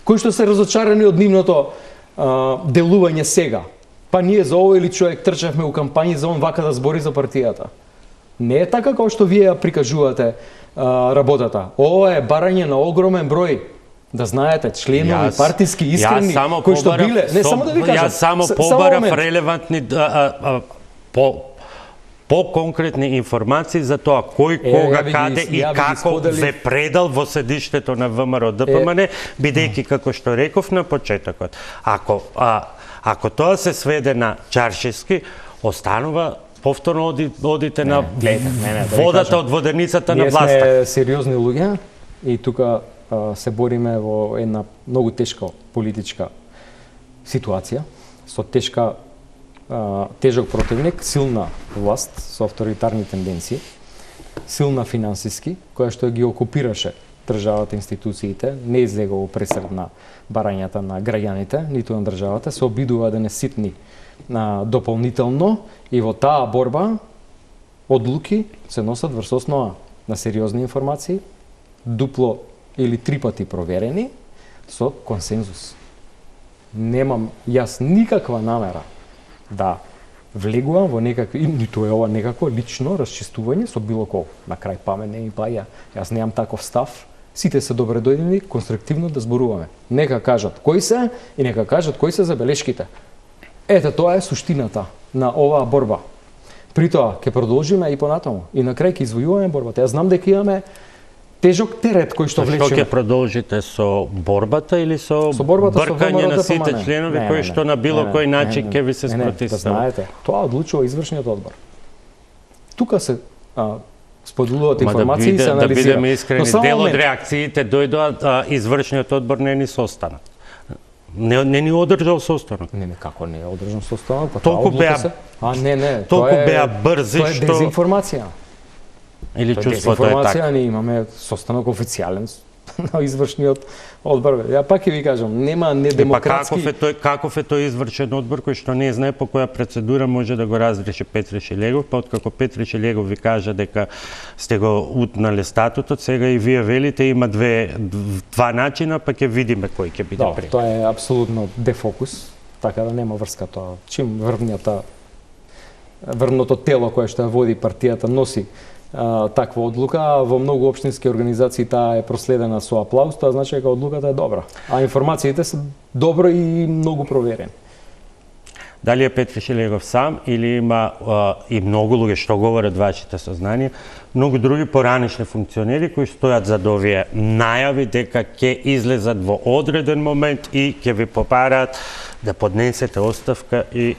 кои што се разочарани од нивното делување сега. Па ние за овој или човек трчавме у кампањи за он вака да збори за партијата. Не е така како што вие ја прикажувате работата. Ова е барање на огромен број, да знаете, членови партиски искрени кои што биле, не само да ви кажам. Јас само побарав релевантни по-конкретни информации за тоа кој, кога, каде и како ве предал во седиштето на ВМРО ДПМН, бидејќи како што реков на почетокот. Ако тоа се сведе на чаршиски, останува повторно одите на водата од воденицата на власта. Ние сме сериозни луѓе и тука се бориме во една многу тешка политичка ситуација, со тежок противник, силна власт со авторитарни тенденции, силна финансиски, која што ги окупираше државата, институциите, не излега во пресред на барањата на граѓаните, ниту на државата, се обидува да не ситни дополнително и во таа борба одлуки се носат врз основа на сериозни информации, дупло или 3 пати проверени, со консензус. Немам јас никаква намера да влегувам во некакви, ниту е ова некакво лично расчистување со било кого. На крај памет не ми паѓа. Јас немам таков став. Сите се добре дојдени конструктивно да зборуваме. Нека кажат кои се и нека кажат кои се забелешките. Ете, тоа е суштината на оваа борба. При тоа ќе продолжиме и понатаму. И на крај ќе извојуваме борбата. Јас знам дека имаме тежок терет кој што влечеме. Што ќе продолжите со борбата или со бркање на сите членови кои што на било кој начин ќе ви се спротивстават? Знаете, тоа одлучува извршниот одбор. Тука се споделуваат информации и се анализира. Да бидеме искрени, дел од реакциите дојдоа, извршниот одбор не ни состана. Не ни одржал состанок. Не, како не е одржан состанок? Толку беа брзи што... Тоа е дезинформација. Или чувството е така? Ние имаме состанок официјален на извршниот одбор. Ја пак ќе ви кажам, нема недемократски... Каков е тој извршен одбор кој што не знае по која процедура може да го разреши Петри Шилегов, па откако Петри Шилегов ви кажа дека сте го утнале статутот, сега и вие велите има два начина, па ќе видиме кој ќе биде пред. Тоа е апсолутно дефокус, така да нема врска тоа. Чим врвното тело кое што ја води партијата носи таква одлука, во многу општински организации таа е проследена со аплауз, тоа значи дека одлуката е добра, а информациите се добро и многу проверени. Дали е Петри Шилегов сам или има и многу луѓе што говорат вашите сознанија, многу други поранешни функционери кои стојат зад овие најави дека ќе излезат во одреден момент и ќе ви попараат да поднесете оставка и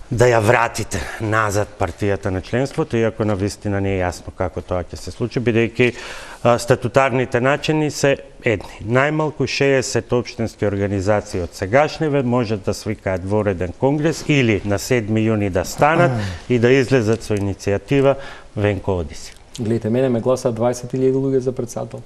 да ја вратите назад партијата на членството, иако на вистина не е јасно како тоа ќе се случи, бидејќи статутарните начини се едни. Најмалку 60 општински организации од сегашниве можат да свикаат вореден конгрес или на 7 јуни да станат и да излезат со иницијатива Венко оди си. Гледате, мене ме гласаат 20.000 луѓе за председател.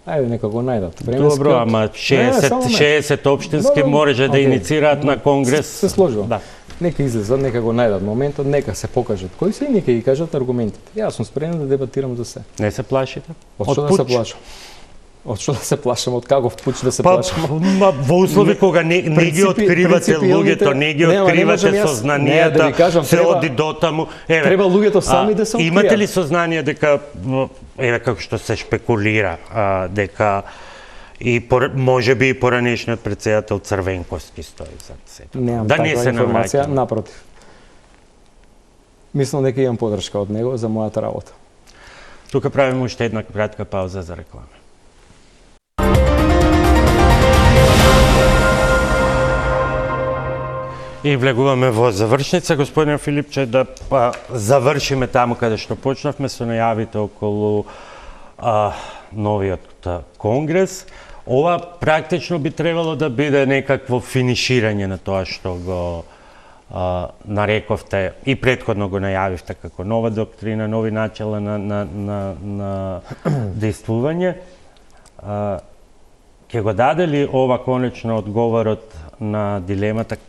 Ајде, нека го најдат. Добро, ама 60 општински може да иницираат на конгрес. Се сложува. Да. Нека излезат, нека го најдат моментот, нека се покажат кои се и нека ги кажат аргументите. Јас сум спремен да дебатирам за се. Не се плашите? Од што да се плашам? Од што да се плашам? Од каков пуч да се плашам? Во услови кога не ги откривате луѓето, не ги откривате сознанијата, се оди дотаму. Треба луѓето сами да се откријат. Имате ли сознание дека, како што се шпекулира, дека и може би и поранешниот председател Црвенковски стои зад се. Немам таква информација, напротив. Мислам дека имам подршка од него за мојата работа. Тука правиме уште една кратка пауза за реклама. И влегуваме во завршница, господин Филипче, да завршиме таму каде што почнавме со најавите околу новиот конгрес. Ова практично би требало да биде некакво финиширање на тоа што го нарековте и претходно го најавивте како нова доктрина, нови начала на действување. Ќе го даде ли ова конечно одговорот на дилемата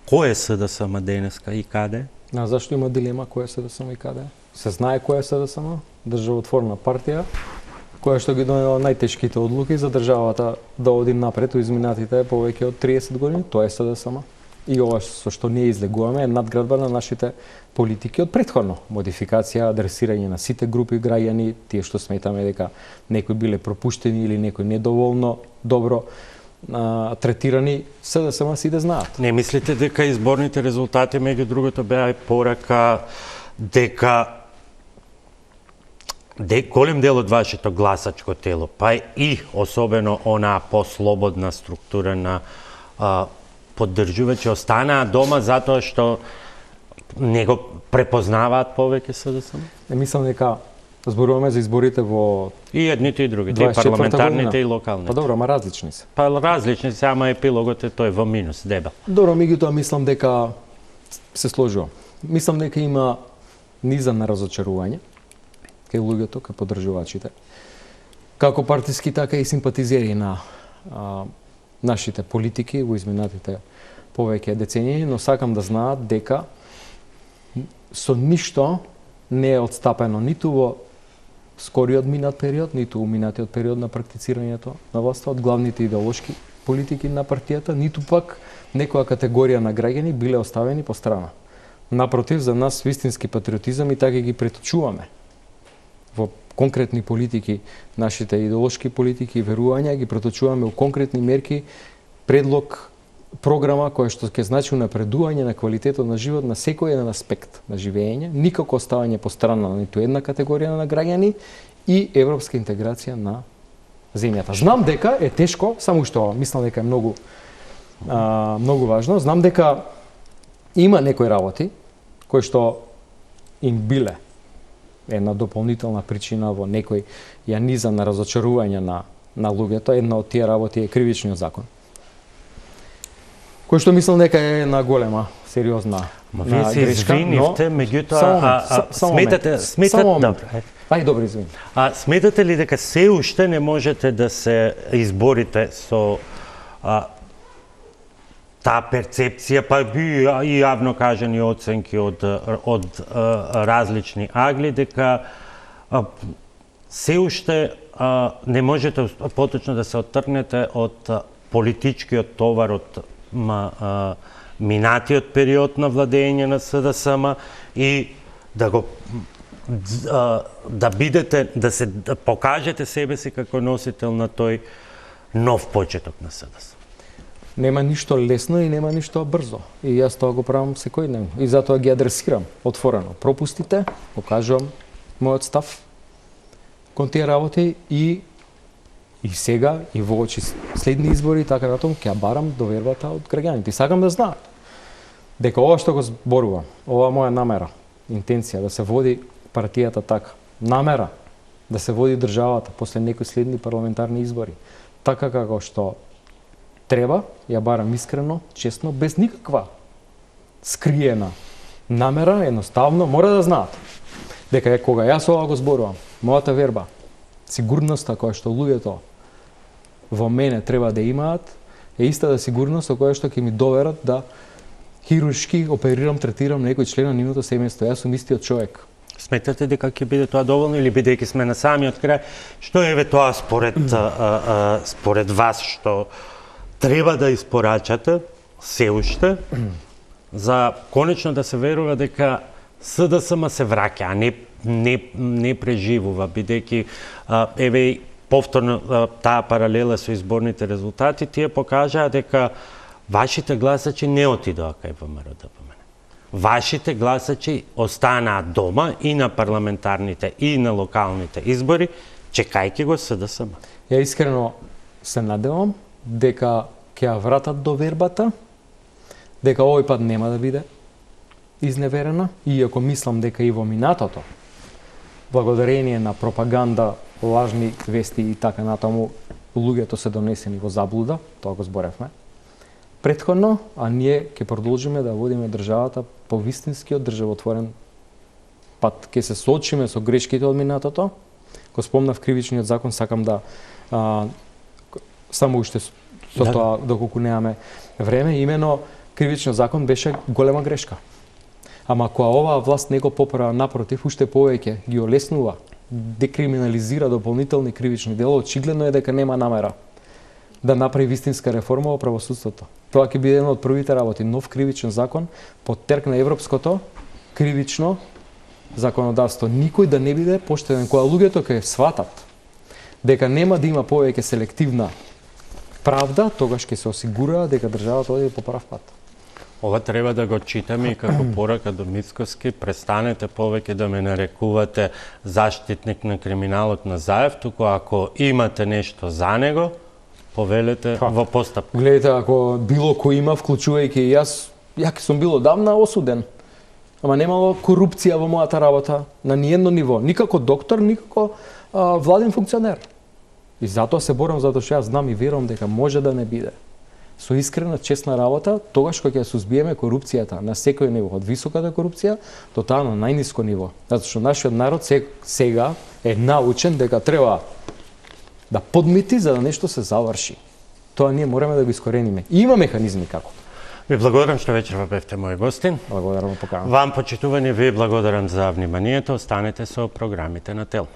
кој е СДСМ денеска и каде? Зашто има дилема кој е СДСМ и каде? Се знае кој е СДСМ, државотворна партија, која што ги донела најтешките одлуки за државата да оди напред у изминатите повеќе од 30 години, тоа е СДСМ. И ова со што ние излегуваме е надградба на нашите политики од претходно. Модификација, адресирање на сите групи граѓани, тие што сметаме дека некои биле пропуштени или некои недоволно добро третирани, СДСМ си да знаат. Не мислите дека изборните резултати, меѓу другото, беа порака дека голем дел од вашето гласачко тело, па и особено онаа послободна структура на поддржувачи останаа дома затоа што не го препознаваат повеќе СДСМ? Мислам дека зборуваме за изборите во и едните и другите, и парламентарните и локалните. Па добро, ама различни се. Па различни се, ама епилогот е тој во минус, дебел. Добро, меѓутоа мислам дека се сложува. Мислам дека има низа на разочарување кај луѓето, кај поддржувачите. Како партиски, така и симпатизери на нашите политики во изминатите повеќе децении, но сакам да знаат дека со ништо не е отстапено ниту во скориот минат период, ниту во минатиот период на практицирањето на власта од главните идеолошки политики на партијата, ниту пак некоја категорија на граѓани биле оставени по страна. Напротив, за нас вистински патриотизам и така ги преточуваме во конкретни политики, нашите идеолошки политики и верувања ги преточуваме во конкретни мерки, предлог, програма која што ќе значи унапредување на квалитетот на живот на секој еден аспект на живење, никако оставање по страна на ниту една категорија на граѓани и европска интеграција на земјата. Знам дека е тешко, само што мислам дека е многу важно, знам дека има некои работи кои што им биле една дополнителна причина во некој јаниза на разочарување на луѓето. Една од тие работи е кривичниот закон, кој што мислам дека е една голема, сериозна вие се грешка. извинивте, меѓутоа сметате добро. Ај, добро, извини. Сметате ли дека се уште не можете да се изборите со таа перцепција, па би и јавно кажани оценки од различни агли, дека се уште не можете поточно да се оттргнете од политичкиот товар од минатиот период на владење на СДСМ и да бидете, да покажете себе си како носител на тој нов почеток на СДСМ. Нема ништо лесно и нема ништо брзо. И јас тоа го правам секојдневно. И затоа ги адресирам отворено. Пропустите, покажувам мојот став кон тие работи и сега, и во очи следни избори, така натаму, ќе ја барам довербата од граѓаните. Сакам да знаат дека ова што го зборувам, ова моја намера, интенција да се води партијата така, намера да се води државата после некои следни парламентарни избори, така како што треба, ја барам искрено, честно, без никаква скриена намера, едноставно, мора да знаат дека кога јас ова го зборувам, мојата верба, сигурноста која што луѓето во мене треба да имаат, е истата сигурност со која што ќе ми доверат да хируршки оперирам, третирам некој член на нивното семејство. Јас сум истиот човек. Сметате дека ќе биде тоа доволно или бидејќи сме на самиот крај, што е тоа според вас што треба да испорачате се уште за конечно да се верува дека СДСМ се враќа, а не преживува, бидејќи еве повторно таа паралела со изборните резултати, тие покажаа дека вашите гласачи не отидоа кај ВМРО-ДПМН. Вашите гласачи останаа дома и на парламентарните и на локалните избори, чекајќи го СДСМ. Ја искрено се надевам дека ќе ја вратат довербата, дека овој пат нема да биде изневерена, иако мислам дека и во минатото, благодарение на пропаганда, лажни вести и така натаму, луѓето се донесени во заблуда, тоа го зборевме претходно, а ние ќе продолжиме да водиме државата по вистинскиот државотворен пат. Ќе се соочиме со грешките од минатото. Го спомнав кривичниот закон, сакам да само уште со тоа, доколку немаме време, имено кривичниот закон беше голема грешка. Ама кога оваа власт не го поправа, напротив, уште повеќе ги олеснува, декриминализира дополнителни кривични дела, очигледно е дека нема намера да направи вистинска реформа во правосудството. Тоа ќе биде една од првите работи, нов кривичен закон, под терк на европското кривично законодавство. Никој да не биде поштеден, кога луѓето ќе сватат дека нема да има повеќе селективна правда, тогаш ќе се осигура дека државата оди по прав пат. Ова треба да го читаме и како порака до Мицкоски. Престанете повеќе да ме нарекувате заштитник на криминалот на Заев, туку ако имате нешто за него, повелете во постапка. Гледайте, ако било кој има, вклучувајќи и јас сум бил одамна осуден. Ама немало корупција во мојата работа на ниедно ниво, никако доктор, никако владин функционер. И затоа се борам, затоа што јас знам и верувам дека може да не биде. Со искрена, честна работа, тогаш кога ќе сузбиеме корупцијата на секој ниво, од високата корупција до таа на најниско ниво. Затоа што нашиот народ сега е научен дека треба да подмити за да нешто се заврши. Тоа ние мораме да го искорениме. И има механизми како. Ви благодарам што вечерва бевте мој гостин. Благодарам за поканата. Вам, почитувани, ви благодарам за вниманието. Останете со програмите на ТЕЛ.